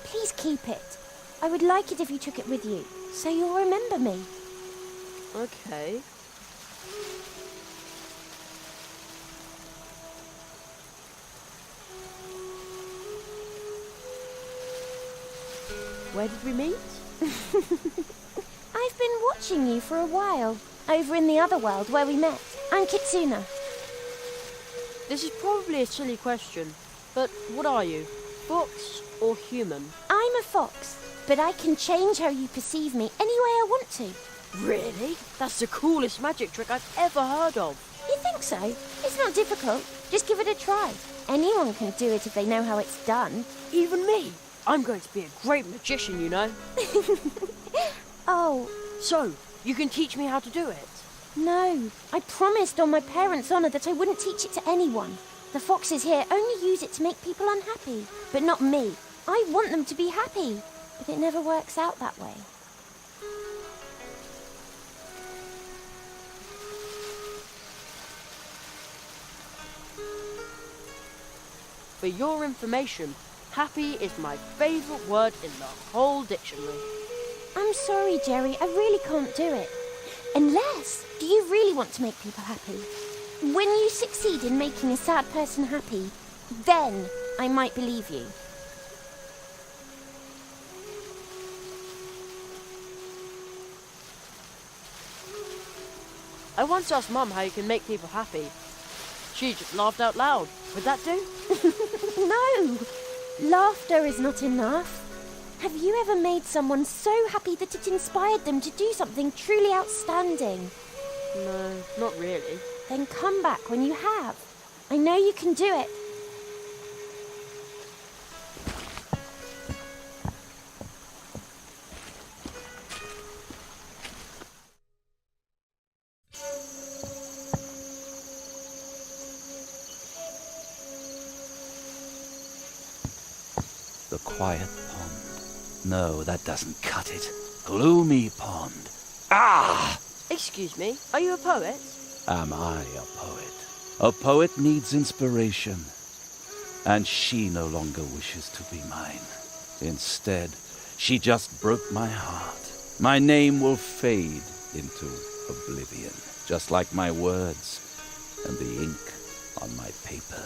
please keep it. I would like it if you took it with you, so you'll remember me. Okay. Where did we meet? I've been watching you for a while, over in the other world where we met. I'm Kitsuna. This is probably a silly question, but what are you? Fox or human? I'm a fox, but I can change how you perceive me any way I want to. Really? That's the coolest magic trick I've ever heard of. You think so? It's not difficult. Just give it a try. Anyone can do it if they know how it's done. Even me? I'm going to be a great magician, you know. Oh. So, you can teach me how to do it? No. I promised on my parents' honour that I wouldn't teach it to anyone. The foxes here only use it to make people unhappy. But not me. I want them to be happy. But it never works out that way. For your information, happy is my favourite word in the whole dictionary. I'm sorry, Jerry. I really can't do it. Unless, do you really want to make people happy? When you succeed in making a sad person happy, then I might believe you. I once asked Mum how you can make people happy. She just laughed out loud. Would that do? No! Laughter is not enough. Have you ever made someone so happy that it inspired them to do something truly outstanding? No, not really. Then come back when you have. I know you can do it. The quiet pond. No, that doesn't cut it. Gloomy pond. Ah! Excuse me, are you a poet? Am I a poet? A poet needs inspiration. And she no longer wishes to be mine. Instead, she just broke my heart. My name will fade into oblivion, just like my words and the ink on my paper.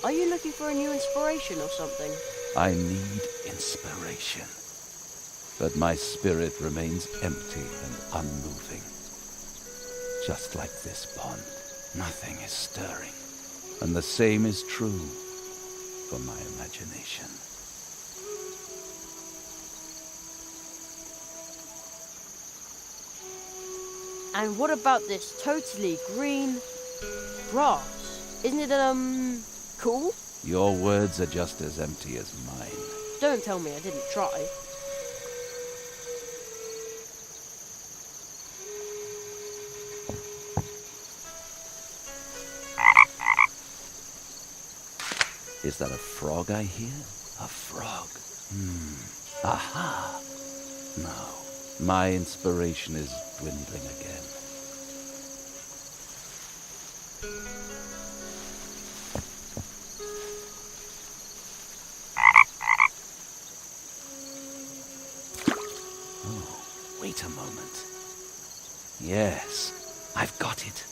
Are you looking for a new inspiration or something? I need inspiration. But my spirit remains empty and unmoving. Just like this pond, nothing is stirring. And the same is true for my imagination. And what about this totally green grass? Isn't it, cool? Your words are just as empty as mine. Don't tell me I didn't try. Is that a frog I hear? A frog. Aha! No, my inspiration is dwindling again. Oh, wait a moment. Yes, I've got it.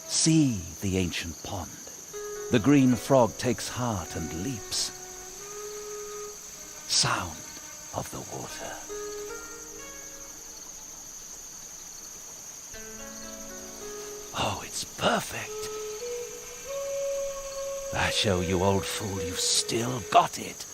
See the ancient pond. The green frog takes heart and leaps. Sound of the water. Oh, it's perfect. I show you, old fool, you've still got it.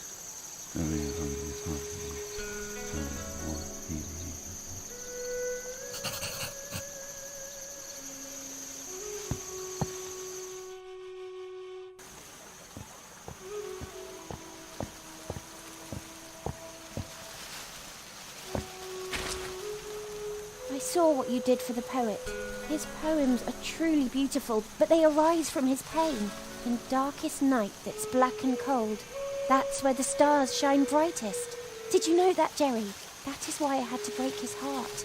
saw what you did for the poet. His poems are truly beautiful, but they arise from his pain. In darkest night that's black and cold, that's where the stars shine brightest. Did you know that, Jerry? That is why I had to break his heart.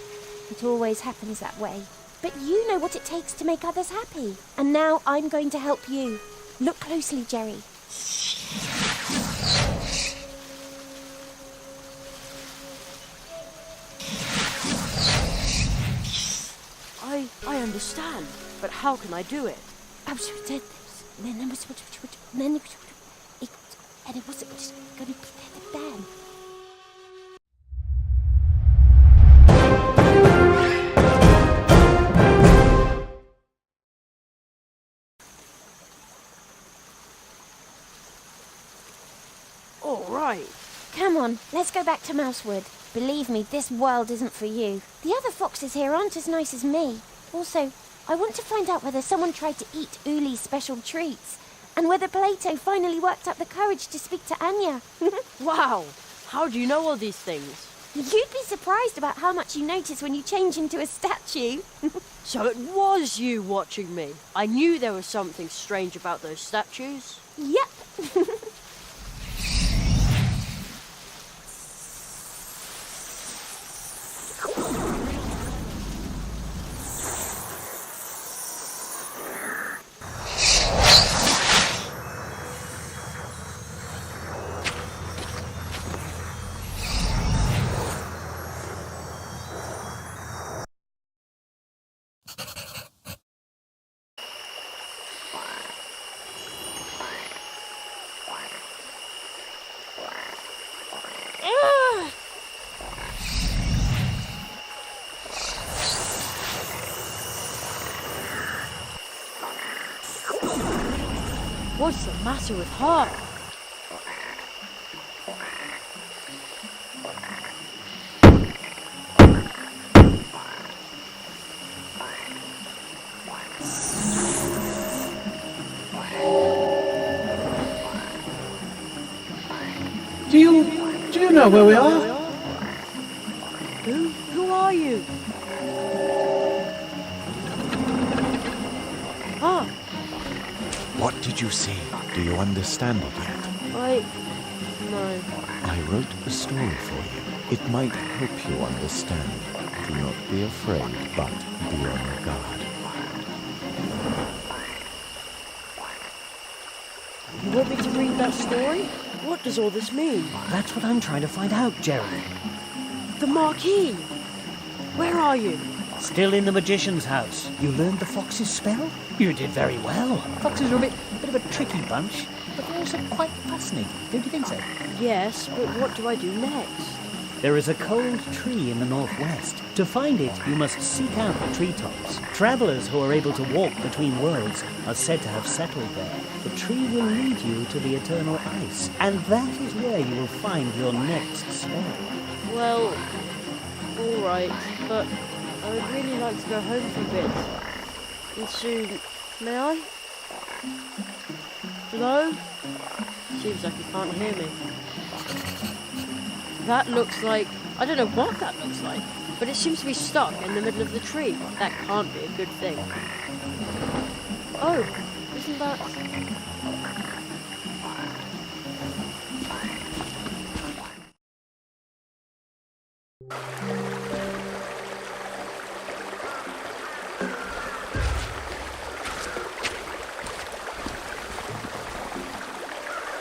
It always happens that way. But you know what it takes to make others happy. And now I'm going to help you. Look closely, Jerry. I understand, but how can I do it? All right. Come on, let's go back to Mousewood. Believe me, this world isn't for you. The other foxes here aren't as nice as me. Also, I want to find out whether someone tried to eat Uli's special treats, and whether Plato finally worked up the courage to speak to Anya. Wow, how do you know all these things? You'd be surprised about how much you notice when you change into a statue. So it was you watching me. I knew there was something strange about those statues. Yep. What's the matter with her? Do you know where we are? Who are you? Ah, What did you see? Do you understand it yet? no. I wrote a story for you. It might help you understand. Do not be afraid, but be on your guard. You want me to read that story? What does all this mean? That's what I'm trying to find out, Jerry. The Marquis! Where are you? Still in the magician's house. You learned the fox's spell? You did very well. Foxes are a bit of a tricky bunch, but they're also quite fascinating. Don't you think so? Yes, but what do I do next? There is a cold tree in the northwest. To find it, you must seek out the treetops. Travelers who are able to walk between worlds are said to have settled there. The tree will lead you to the eternal ice, and that is where you will find your next spell. Well, all right, but I would really like to go home for a bit. And soon. May I? Hello? Seems like you can't hear me. That looks like... I don't know what that looks like, but it seems to be stuck in the middle of the tree. That can't be a good thing. Oh, isn't that...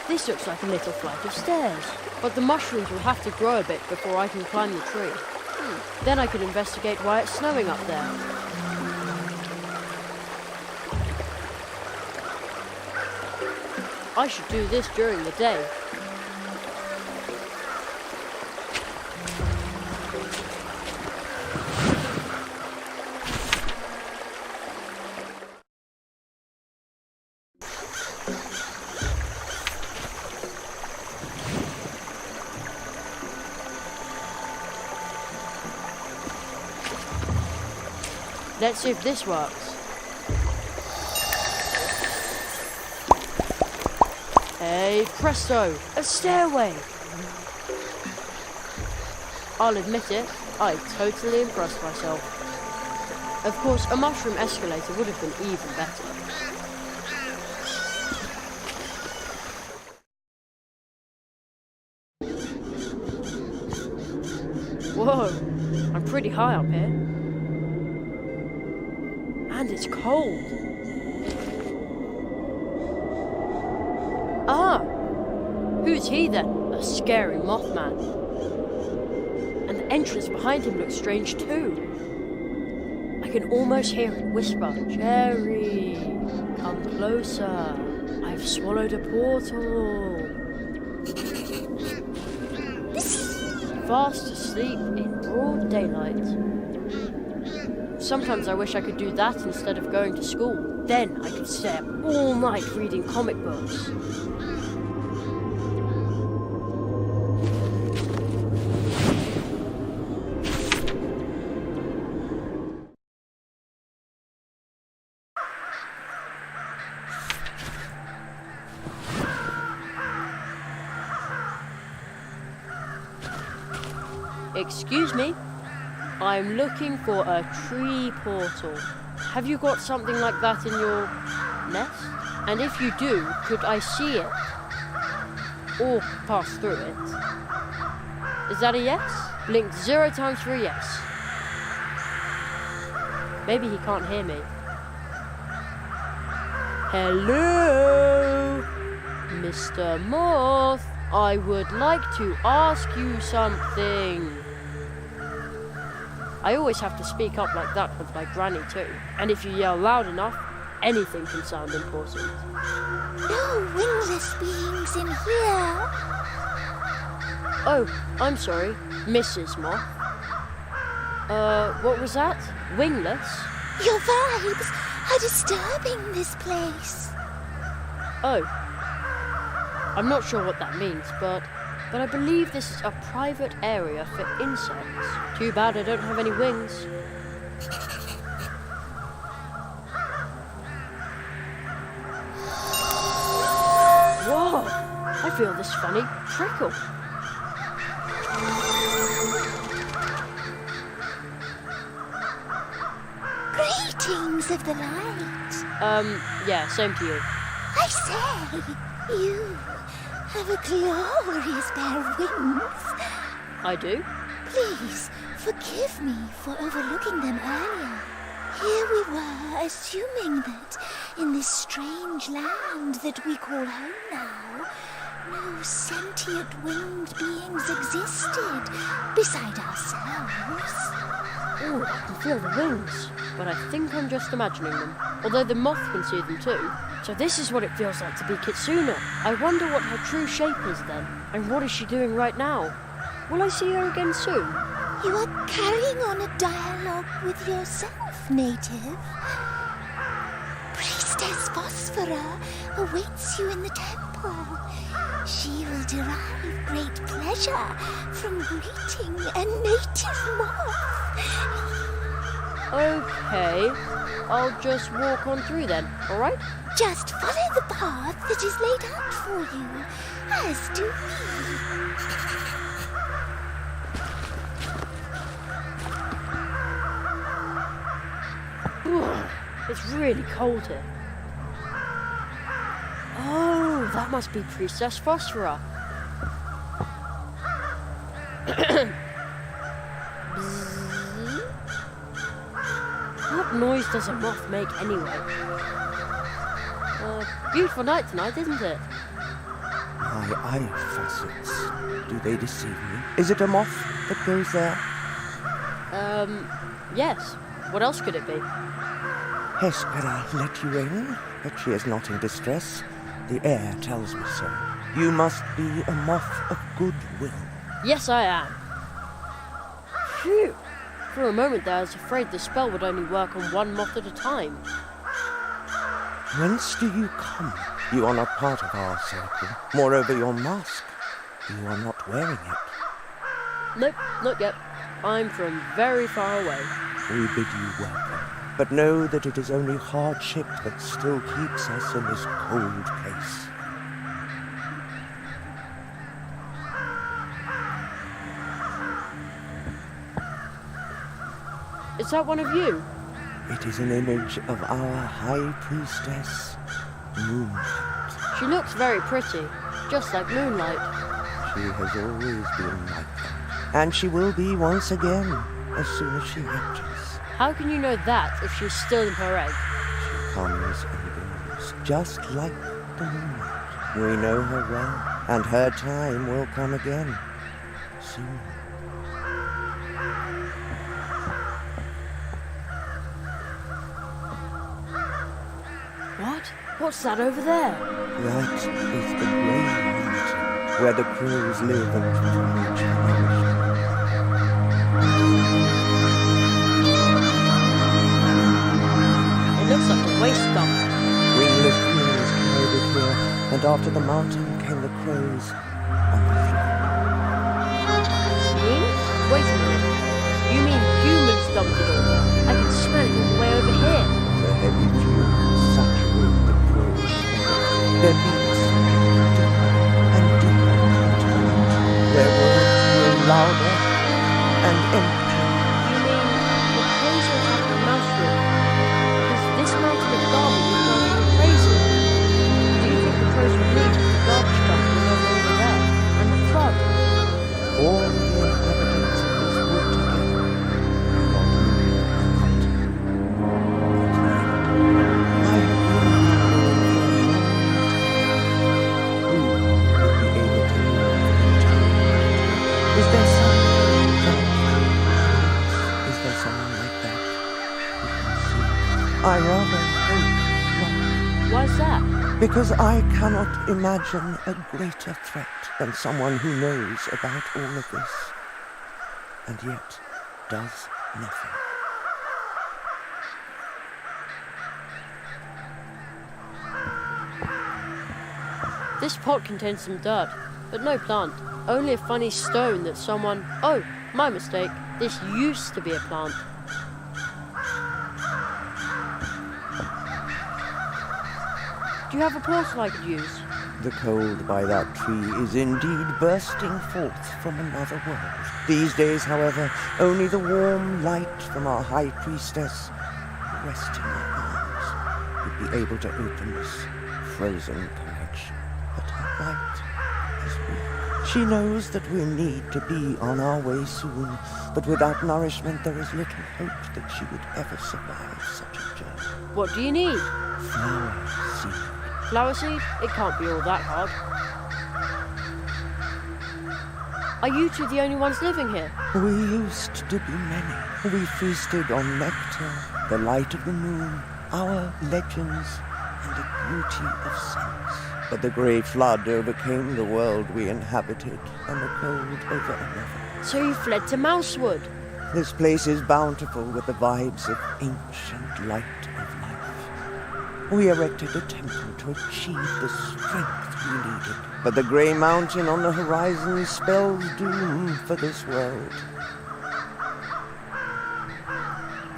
This looks like a little flight of stairs, but the mushrooms will have to grow a bit before I can climb the tree. Then I can investigate why it's snowing up there. I should do this during the day. Let's see if this works. Hey, presto! A stairway! I'll admit it, I totally impressed myself. Of course, a mushroom escalator would have been even better. Whoa, I'm pretty high up here. And it's cold. Ah, who's he then? A scary Mothman. And the entrance behind him looks strange too. I can almost hear it whisper, "Jerry, come closer. I've swallowed a portal." Fast asleep in broad daylight. Sometimes I wish I could do that instead of going to school. Then I could stay up all night reading comic books. Excuse me, I'm looking for a tree portal. Have you got something like that in your nest? And if you do, could I see it? Or pass through it? Is that a yes? Blink 0 times for a yes. Maybe he can't hear me. Hello, Mr. Moth. I would like to ask you something. I always have to speak up like that with my granny too. And if you yell loud enough, anything can sound important. No wingless beings in here. Oh, I'm sorry, Mrs. Moth. What was that? Wingless? Your vibes are disturbing this place. Oh. I'm not sure what that means, but I believe this is a private area for insects. Too bad I don't have any wings. Whoa! I feel this funny prickle. Greetings of the light. Yeah, same to you. I say, you have a glorious pair of wings. I do? Please, forgive me for overlooking them earlier. Here we were, assuming that in this strange land that we call home now, no sentient winged beings existed beside ourselves. Oh, I can feel the wings, but I think I'm just imagining them. Although the moth can see them too. So this is what it feels like to be Kitsuna. I wonder what her true shape is then. And what is she doing right now? Will I see her again soon? You are carrying on a dialogue with yourself, native. Priestess Phosphora awaits you in the temple. She will derive great pleasure from greeting a native moth. Okay, I'll just walk on through then, alright? Just follow the path that is laid out for you, as do we. It's really cold here. Oh, that must be Priestess Phosphora. What noise does a moth make anyway? Beautiful night tonight, isn't it? My eye facets, do they deceive me? Is it a moth that goes there? Yes. What else could it be? Hespera let you in, but she is not in distress. The air tells me so. You must be a moth of goodwill. Yes, I am. Phew. For a moment there, I was afraid the spell would only work on one moth at a time. Whence do you come? You are not part of our circle. Moreover, your mask. You are not wearing it. Nope, not yet. I'm from very far away. We bid you welcome. But know that it is only hardship that still keeps us in this cold place. Is that one of you? It is an image of our high priestess, Moonlight. She looks very pretty, just like Moonlight. She has always been like that. And she will be once again, as soon as she hatches. How can you know that if she's still in her egg? She comes and goes, just like the moonlight. We know her well, and her time will come again, soon. What? What's that over there? That is the Grey Mountain, where the crows live and forage for nourishment. It looks like a waste dump. Wingless crows carried it here, and after the mountain came the crows on the flood. Wings? Wait a minute. You mean humans dumped it all? I can smell it all the way over here. The heavy fumes saturate the crows' bodies. Their beaks deeper and deeper into the mountain. Their words grow louder and empty. You mean the crows will have the Mousewood? Because this mountain of garbage is driving them crazy. Do you think the crows would leave if the garbage dump was over there? And the flood? All the inhabitants of this wood together. I rather hope not. Why's that? Because I cannot imagine a greater threat than someone who knows about all of this, and yet does nothing. This pot contains some dirt, but no plant. Only a funny stone that someone... Oh, my mistake. This used to be a plant. Do you have a portal I could use? The cold by that tree is indeed bursting forth from another world. These days, however, only the warm light from our high priestess, resting our arms, would be able to open this frozen collection. But her light is weak. She knows that we need to be on our way soon, but without nourishment there is little hope that she would ever survive such a journey. What do you need? Flower seed. Flower seed? It can't be all that hard. Are you two the only ones living here? We used to be many. We feasted on nectar, the light of the moon, our legends, and the beauty of scents. But the Grey Flood overcame the world we inhabited, and the cold over another. So you fled to Mousewood? This place is bountiful with the vibes of ancient light of life. We erected a temple to achieve the strength we needed. But the Grey Mountain on the horizon spells doom for this world.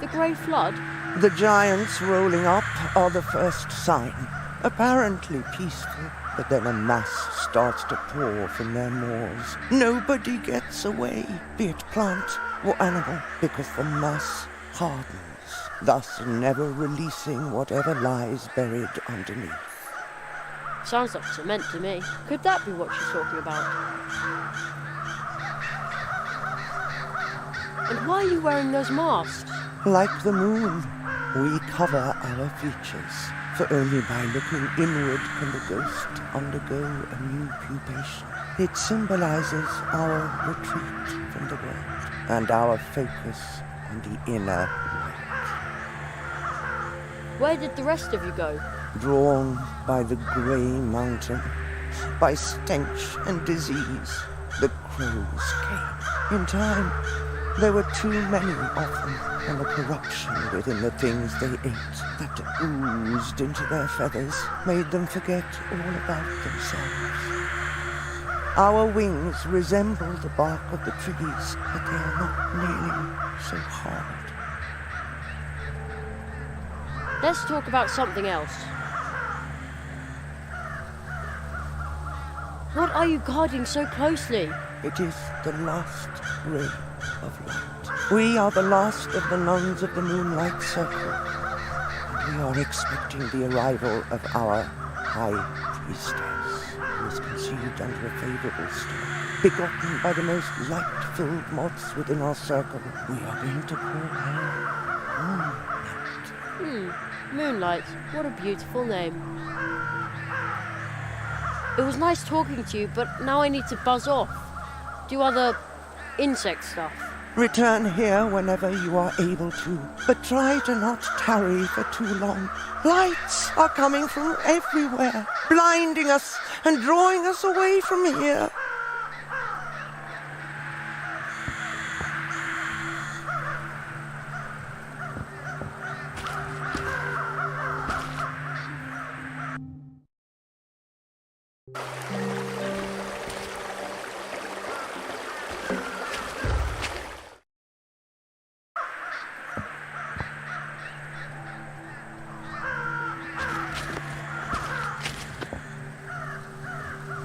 The Grey Flood? The giants rolling up are the first sign. Apparently peaceful, but then a mass starts to pour from their maws. Nobody gets away, be it plant or animal, because the mass hardens, thus never releasing whatever lies buried underneath. Sounds like cement to me. Could that be what she's talking about? And why are you wearing those masks? Like the moon, we cover our features, for only by looking inward can the ghost undergo a new pupation. It symbolizes our retreat from the world and our focus on the inner light. Where did the rest of you go? Drawn by the Grey Mountain, by stench and disease, the crows came. In time, there were too many of them, and the corruption within the things they ate that oozed into their feathers made them forget all about themselves. Our wings resemble the bark of the trees, but they are not nearly so hard. Let's talk about something else. What are you guarding so closely? It is the last ray of light. We are the last of the nuns of the Moonlight Circle. And we are expecting the arrival of our High Priestess, who was conceived under a favorable star, begotten by the most light-filled moths within our circle. We are going to call her Moonlight. Moonlight. What a beautiful name. It was nice talking to you, but now I need to buzz off. Do other insect stuff. Return here whenever you are able to, but try to not tarry for too long. Lights are coming from everywhere, blinding us and drawing us away from here.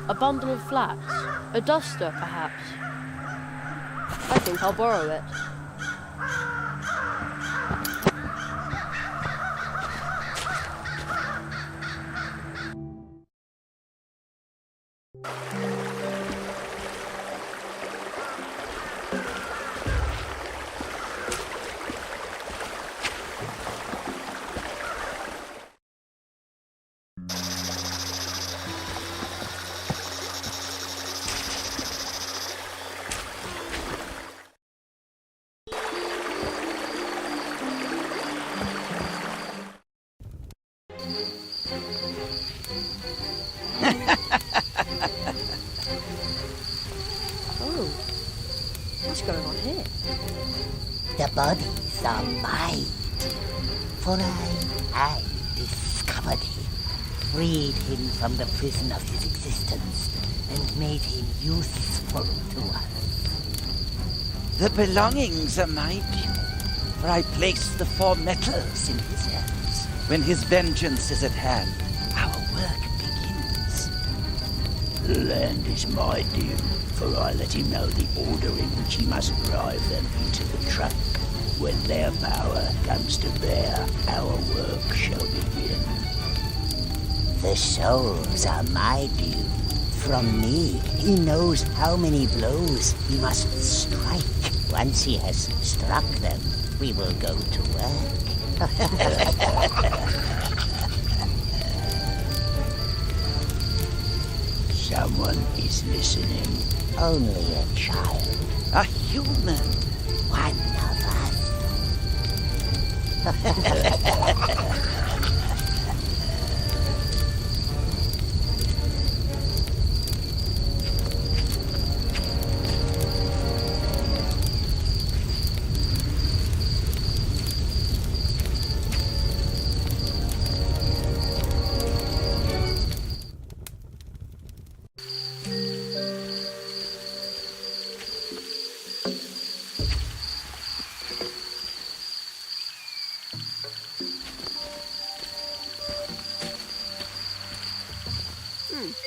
A bundle of flax. A duster, perhaps. I think I'll borrow it. Oh, what's going on here? The bodies are mine, for I discovered him, freed him from the prison of his existence, and made him useful to us. The belongings are mine, for I placed the 4 metals in his hands. When his vengeance is at hand, our work begins. The land is my due, for I let him know the order in which he must drive them into the truck. When their power comes to bear, our work shall begin. The souls are my due. From me, he knows how many blows he must strike. Once he has struck them, we will go to work. Someone is listening. Only a child. A human. One of us.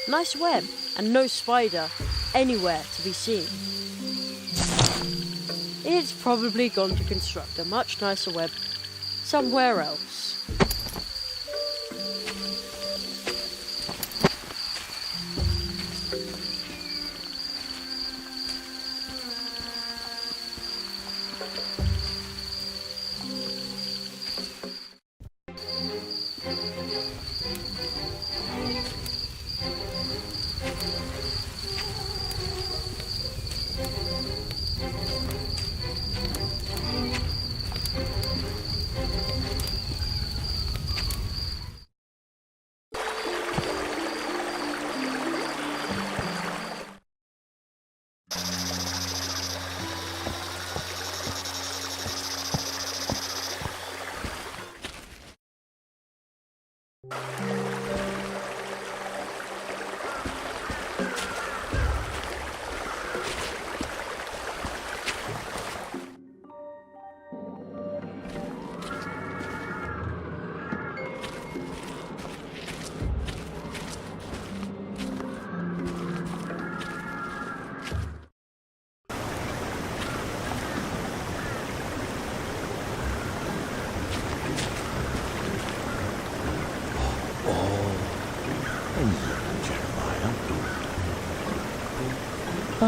Nice web, and no spider anywhere to be seen. It's probably gone to construct a much nicer web somewhere else.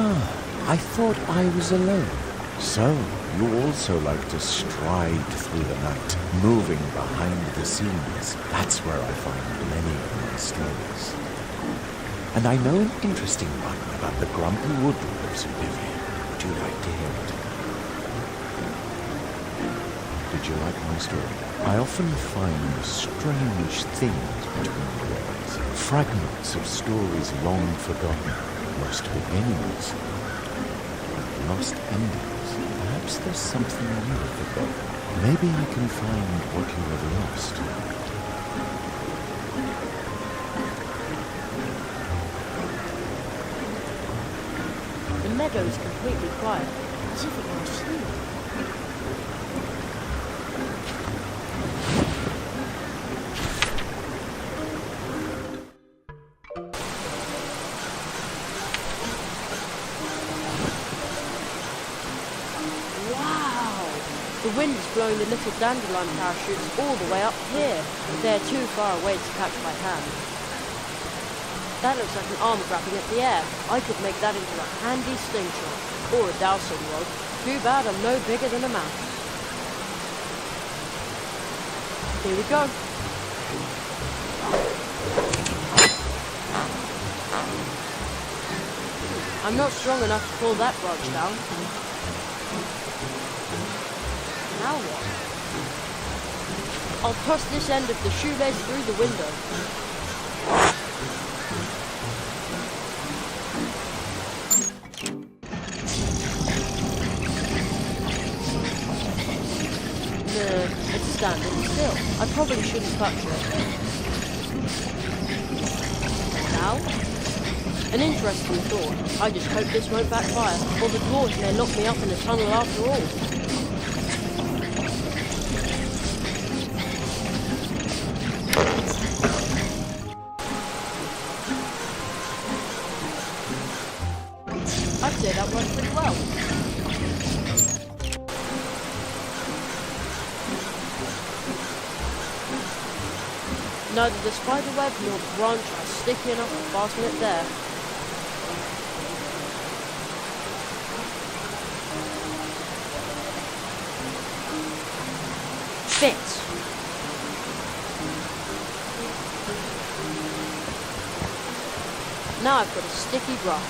I thought I was alone. So, you also like to stride through the night, moving behind the scenes. That's where I find many of my stories. And I know an interesting one about the grumpy woodlords who live here. Would you like to hear it? Did you like my story? I often find strange things between the words. Fragments of stories long forgotten. Lost beginnings. Lost endings. Perhaps there's something you have forgotten. Maybe I can find what you have lost. The meadow is completely quiet, as if it were asleep. The wind is blowing the little dandelion parachutes all the way up here. They're too far away to catch my hand. That looks like an arm grabbing at the air. I could make that into a handy slingshot, or a dowsing rod. Too bad I'm no bigger than a mouse. Here we go. I'm not strong enough to pull that branch down. Now what? I'll toss this end of the shoelace through the window. Nah, it's standing still. I probably shouldn't touch it. Now? An interesting thought. I just hope this won't backfire, or the dwarves may lock me up in a tunnel after all. I'd say that worked pretty well. Neither the spider web nor the branch are sticky enough to fasten it there. Fits. Now I've got a sticky brush.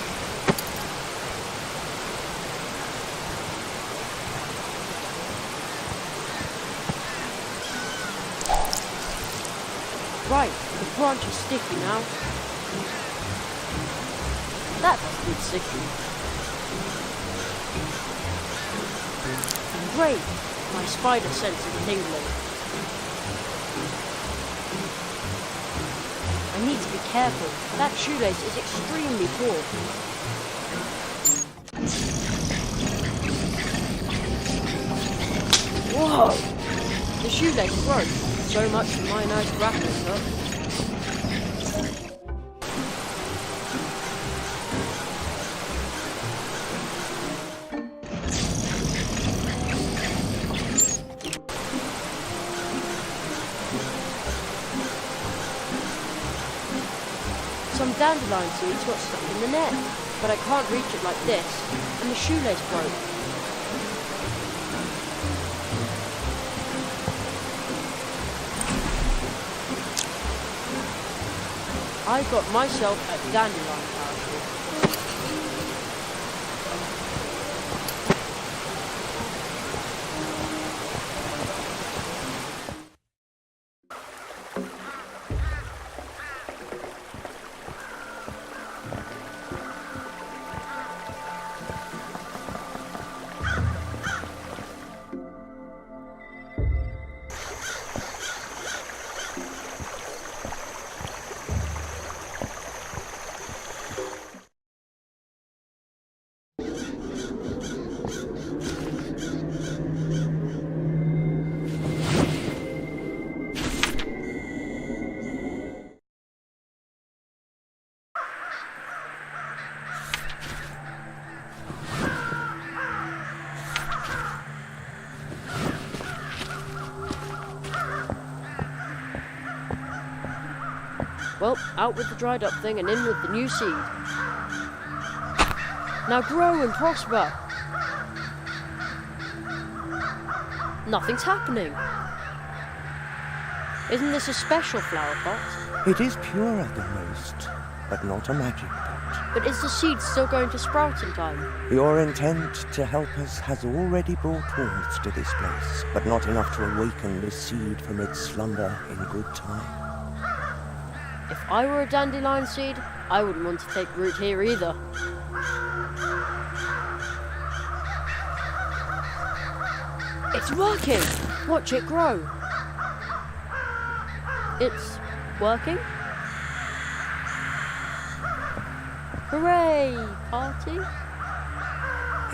Right, the branch is sticky now. That must be sticky. Great, my spider sense is tingling. I need to be careful. That shoelace is extremely taut. Whoa! The shoelace broke. So much for my nice grappling hook. Some dandelion seeds got stuck in the net, but I can't reach it like this, and the shoelace broke. I got myself a dandelion parachute. Well, out with the dried up thing and in with the new seed. Now grow and prosper. Nothing's happening. Isn't this a special flower pot? It is pure at the most, but not a magic pot. But is the seed still going to sprout in time? Your intent to help us has already brought warmth to this place, but not enough to awaken the seed from its slumber in good time. If I were a dandelion seed, I wouldn't want to take root here either. It's working! Watch it grow. It's working? Hooray! Party?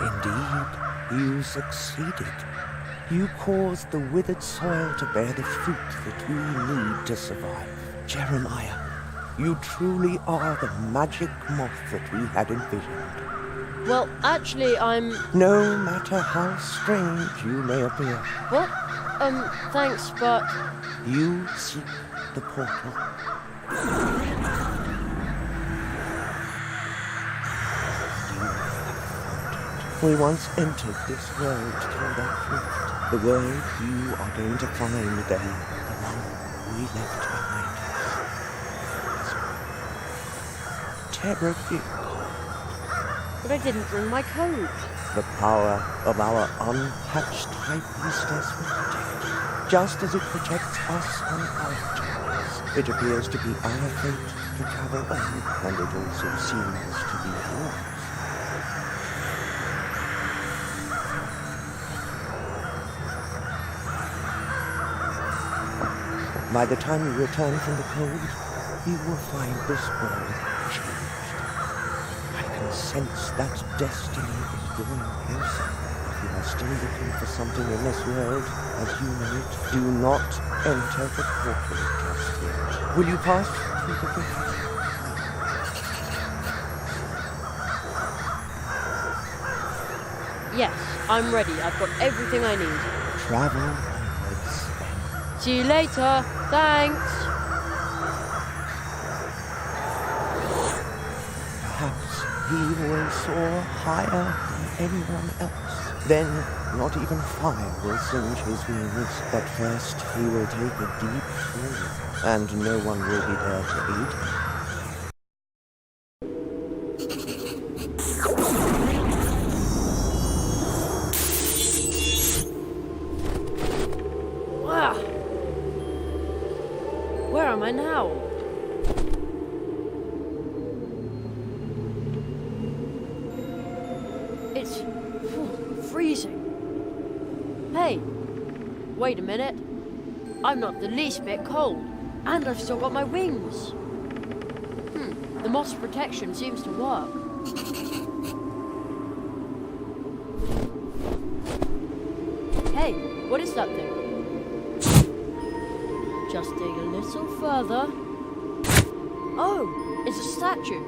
Indeed, you succeeded. You caused the withered soil to bear the fruit that we need to survive. Jeremiah, you truly are the magic moth that we had envisioned. Well, actually, I'm... No matter how strange you may appear. What? Thanks, but... You seek the portal. We once entered this world through that rift. The world you are going to find there, the one we left behind us. Terribly cold. But I didn't bring my coat. The power of our unhatched high priestess will protect you, just as it protects us on our journeys. It appears to be our fate to travel on, and it also seems to be yours. By the time you return from the cold, you will find this world changed. I can sense that destiny is drawing closer. If you are still looking for something in this world, as you know it, do not enter the portal just yet. Will you pass through the rift? Yes, I'm ready. I've got everything I need. Travel onwards, then. See you later. Thanks. Perhaps he will soar higher than anyone else. Then, not even fire will singe his wings. But first, he will take a deep fall, and no one will be there to aid him. Wow. Where am I now? It's freezing. Hey, wait a minute. I'm not the least bit cold, and I've still got my wings. The moth's protection seems to work. Hey, what is that thing? Just dig a little further. Oh, it's a statue.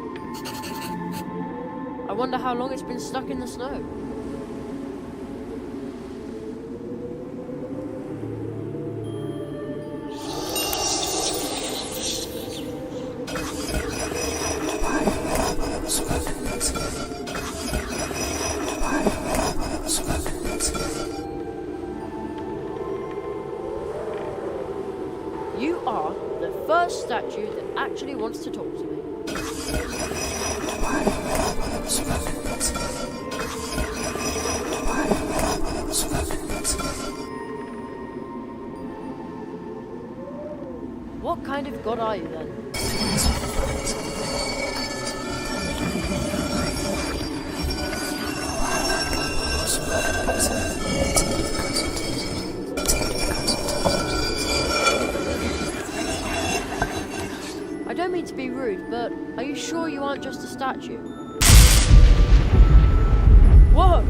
I wonder how long it's been stuck in the snow. You are the first statue that actually wants to talk to me. What kind of god are you then? I don't mean to be rude, but are you sure you aren't just a statue? Whoa!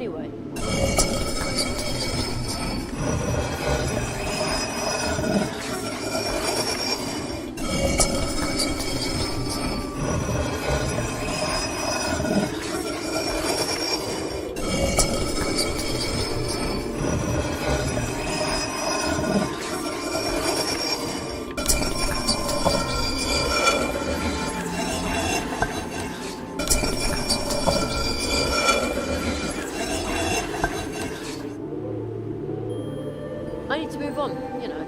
anyway? I need to move on, you know.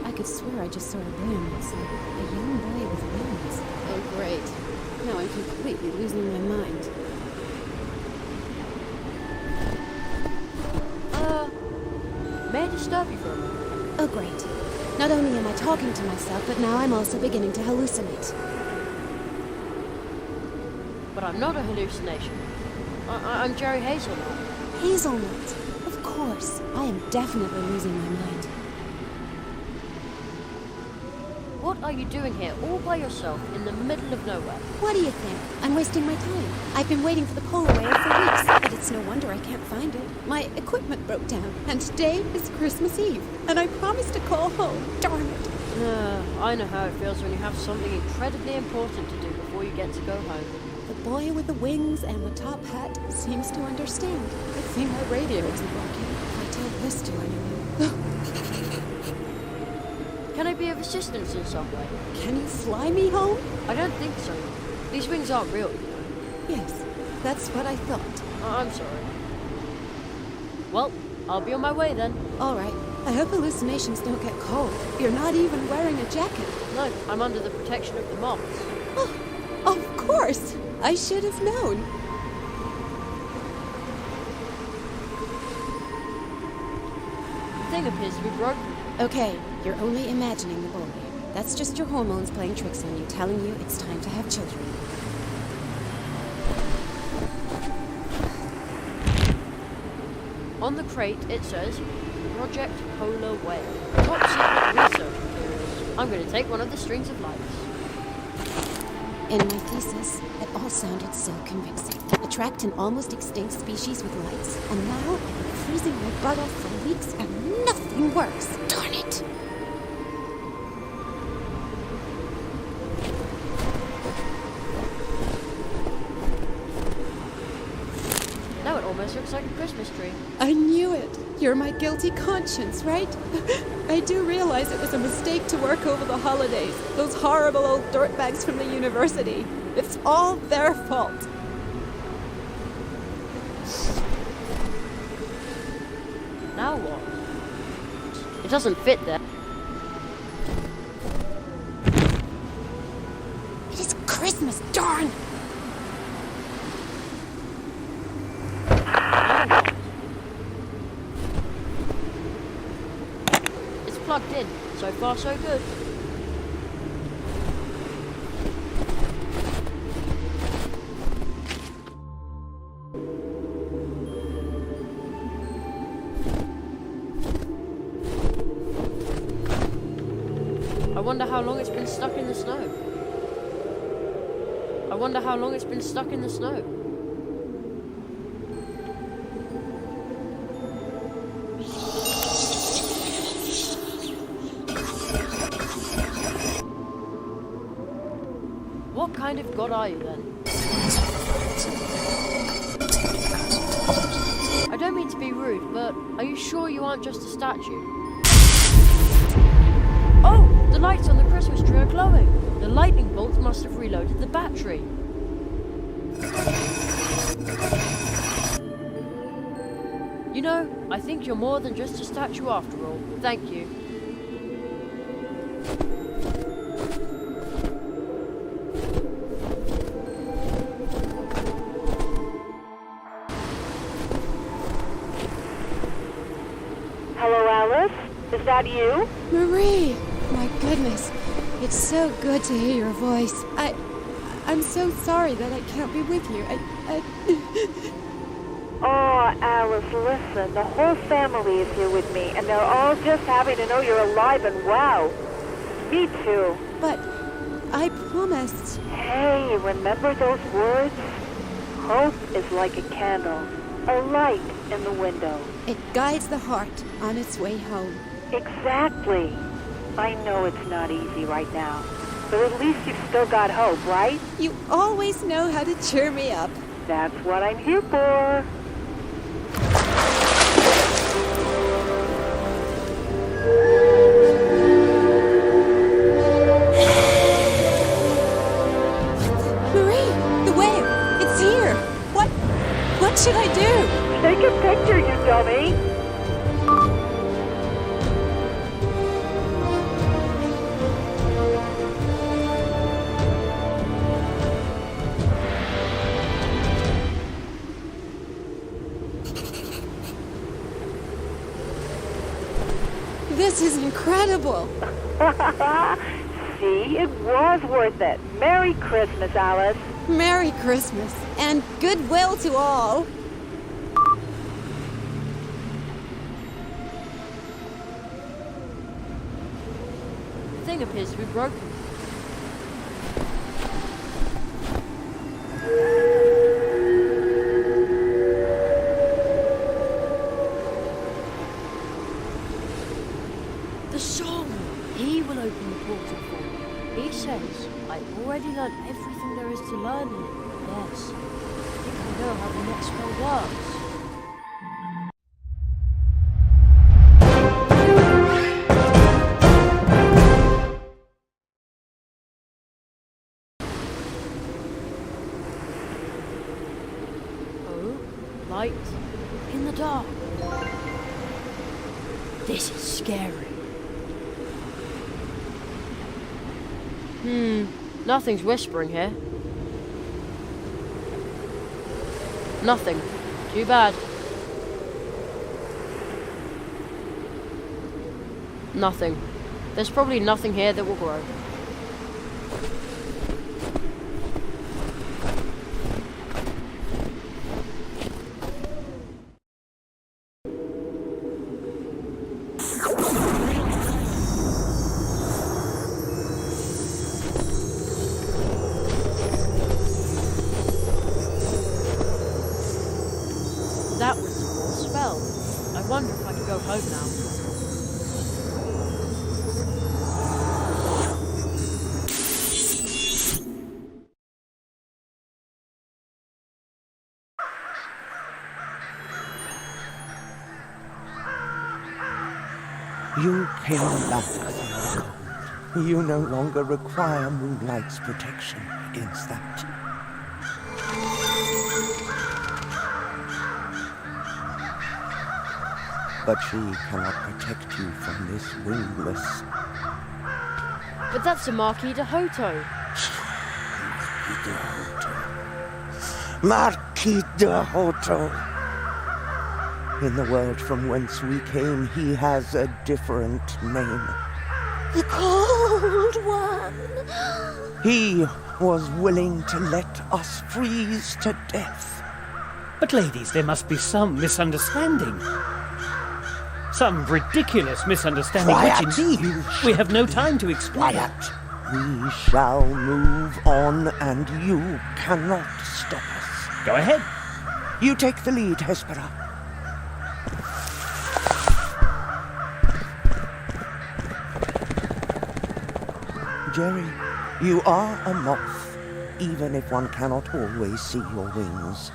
I could swear I just saw a wings. A young boy with wings. Oh, great. Now I'm completely losing my mind. May I disturb you for a moment? Oh, great. Not only am I talking to myself, but now I'm also beginning to hallucinate. But I'm not a hallucination. I'm Jerry Hazelnut. Hazelnut. Of course. I am definitely losing my mind. What are you doing here, all by yourself, in the middle of nowhere? What do you think? I'm wasting my time. I've been waiting for the polar whale for weeks, but it's no wonder I can't find it. My equipment broke down, and today is Christmas Eve, and I promised to call home. Darn it. I know how it feels when you have something incredibly important to do before you get to go home. The boy with the wings and the top hat seems to understand. Good thing my radio isn't working. If I tell this to anyone... Can I be of assistance in some way? Can you fly me home? I don't think so. These wings aren't real, you know. Yes, that's what I thought. I'm sorry. Well, I'll be on my way then. All right. I hope hallucinations don't get cold. You're not even wearing a jacket. No, I'm under the protection of the moths. Oh, of course. I should have known. The thing appears to be broken. Okay, you're only imagining the boy. That's just your hormones playing tricks on you, telling you it's time to have children. On the crate, it says, Project Polar Whale. Top secret research materials. I'm going to take one of the strings of lights. In my thesis, it all sounded so convincing. Attract an almost extinct species with lights, and now I've been freezing my butt off for weeks and nothing works. Darn it! Now it almost looks like a Christmas tree. I knew it. You're my guilty conscience, right? I do realize it was a mistake to work over the holidays. Those horrible old dirtbags from the university. It's all their fault. Now what? It doesn't fit there. It is Christmas, darn! It's plugged in. So far, so good. I wonder how long it's been stuck in the snow. I wonder how long it's been stuck in the snow. What kind of god are you then? I don't mean to be rude, but are you sure you aren't just a statue? Oh! The lights on the Christmas tree are glowing. The lightning bolts must have reloaded the battery. You know, I think you're more than just a statue after all. Thank you. Hello, Alice? Is that you? Marie! My goodness, it's so good to hear your voice. I'm so sorry that I can't be with you. Oh, Alice, listen. The whole family is here with me, and they're all just happy to know you're alive and well. Me too. But I promised. Hey, remember those words? Hope is like a candle, a light in the window. It guides the heart on its way home. Exactly. I know it's not easy right now, but at least you've still got hope, right? You always know how to cheer me up. That's what I'm here for. Marie, the whale, it's here. What should I do? Take a picture, you dummy. This is incredible. See, it was worth it. Merry Christmas, Alice. Merry Christmas, and goodwill to all. The thing appears to be broken. The song! He will open the portal for me. He says, I've already learned everything there is to learn here. Yes. I think I know how the next spell works. Oh, light in the dark. This is scary. Nothing's whispering here. Nothing. Too bad. Nothing. There's probably nothing here that will grow. That was a cool spell. I wonder if I can go home now. You came back from the cold. You no longer require Moonlight's protection against that. But she cannot protect you from this wingless. But that's a Marquis de Hoto. Marquis de Hoto. In the world from whence we came, he has a different name. The Cold One. He was willing to let us freeze to death. But ladies, there must be some misunderstanding. Some ridiculous misunderstanding, Quiet. which indeed we have no time to explain. Quiet. We shall move on, and you cannot stop us. Go ahead. You take the lead, Hespera. Jerry, you are a moth, even if one cannot always see your wings.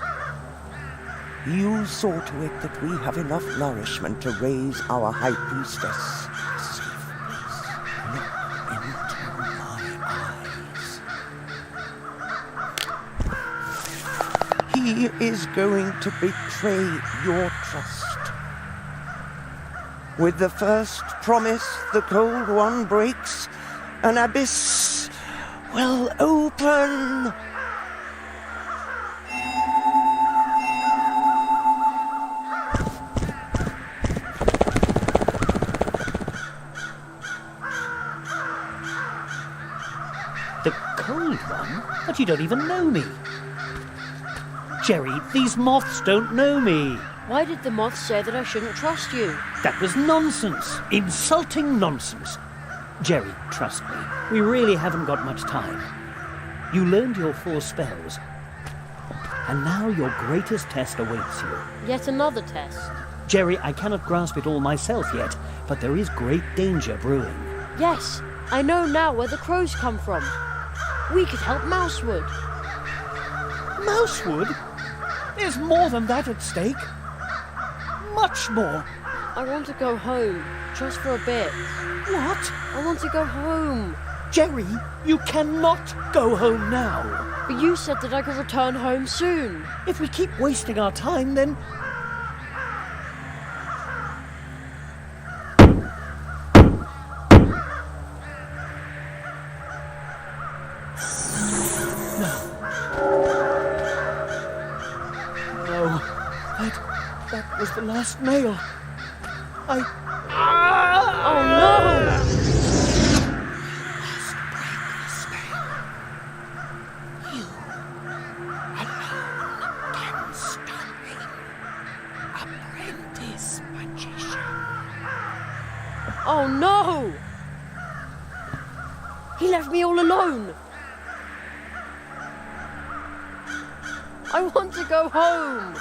You saw to it that we have enough nourishment to raise our High Priestess. Look into my eyes. He is going to betray your trust. With the first promise the Cold One breaks, an abyss will open. told one, but you don't even know me. Jerry, these moths don't know me. Why did the moth say that I shouldn't trust you? That was nonsense. Insulting nonsense. Jerry, trust me, we really haven't got much time. You learned your 4 spells, and now your greatest test awaits you. Yet another test. Jerry, I cannot grasp it all myself yet, but there is great danger brewing. Yes, I know now where the crows come from. We could help Mousewood. Mousewood? There's more than that at stake. Much more. I want to go home, just for a bit. What? I want to go home. Jerry, you cannot go home now. But you said that I could return home soon. If we keep wasting our time, then... No, that was the last nail. Oh no! Oh no! He left me all alone. I want to go home.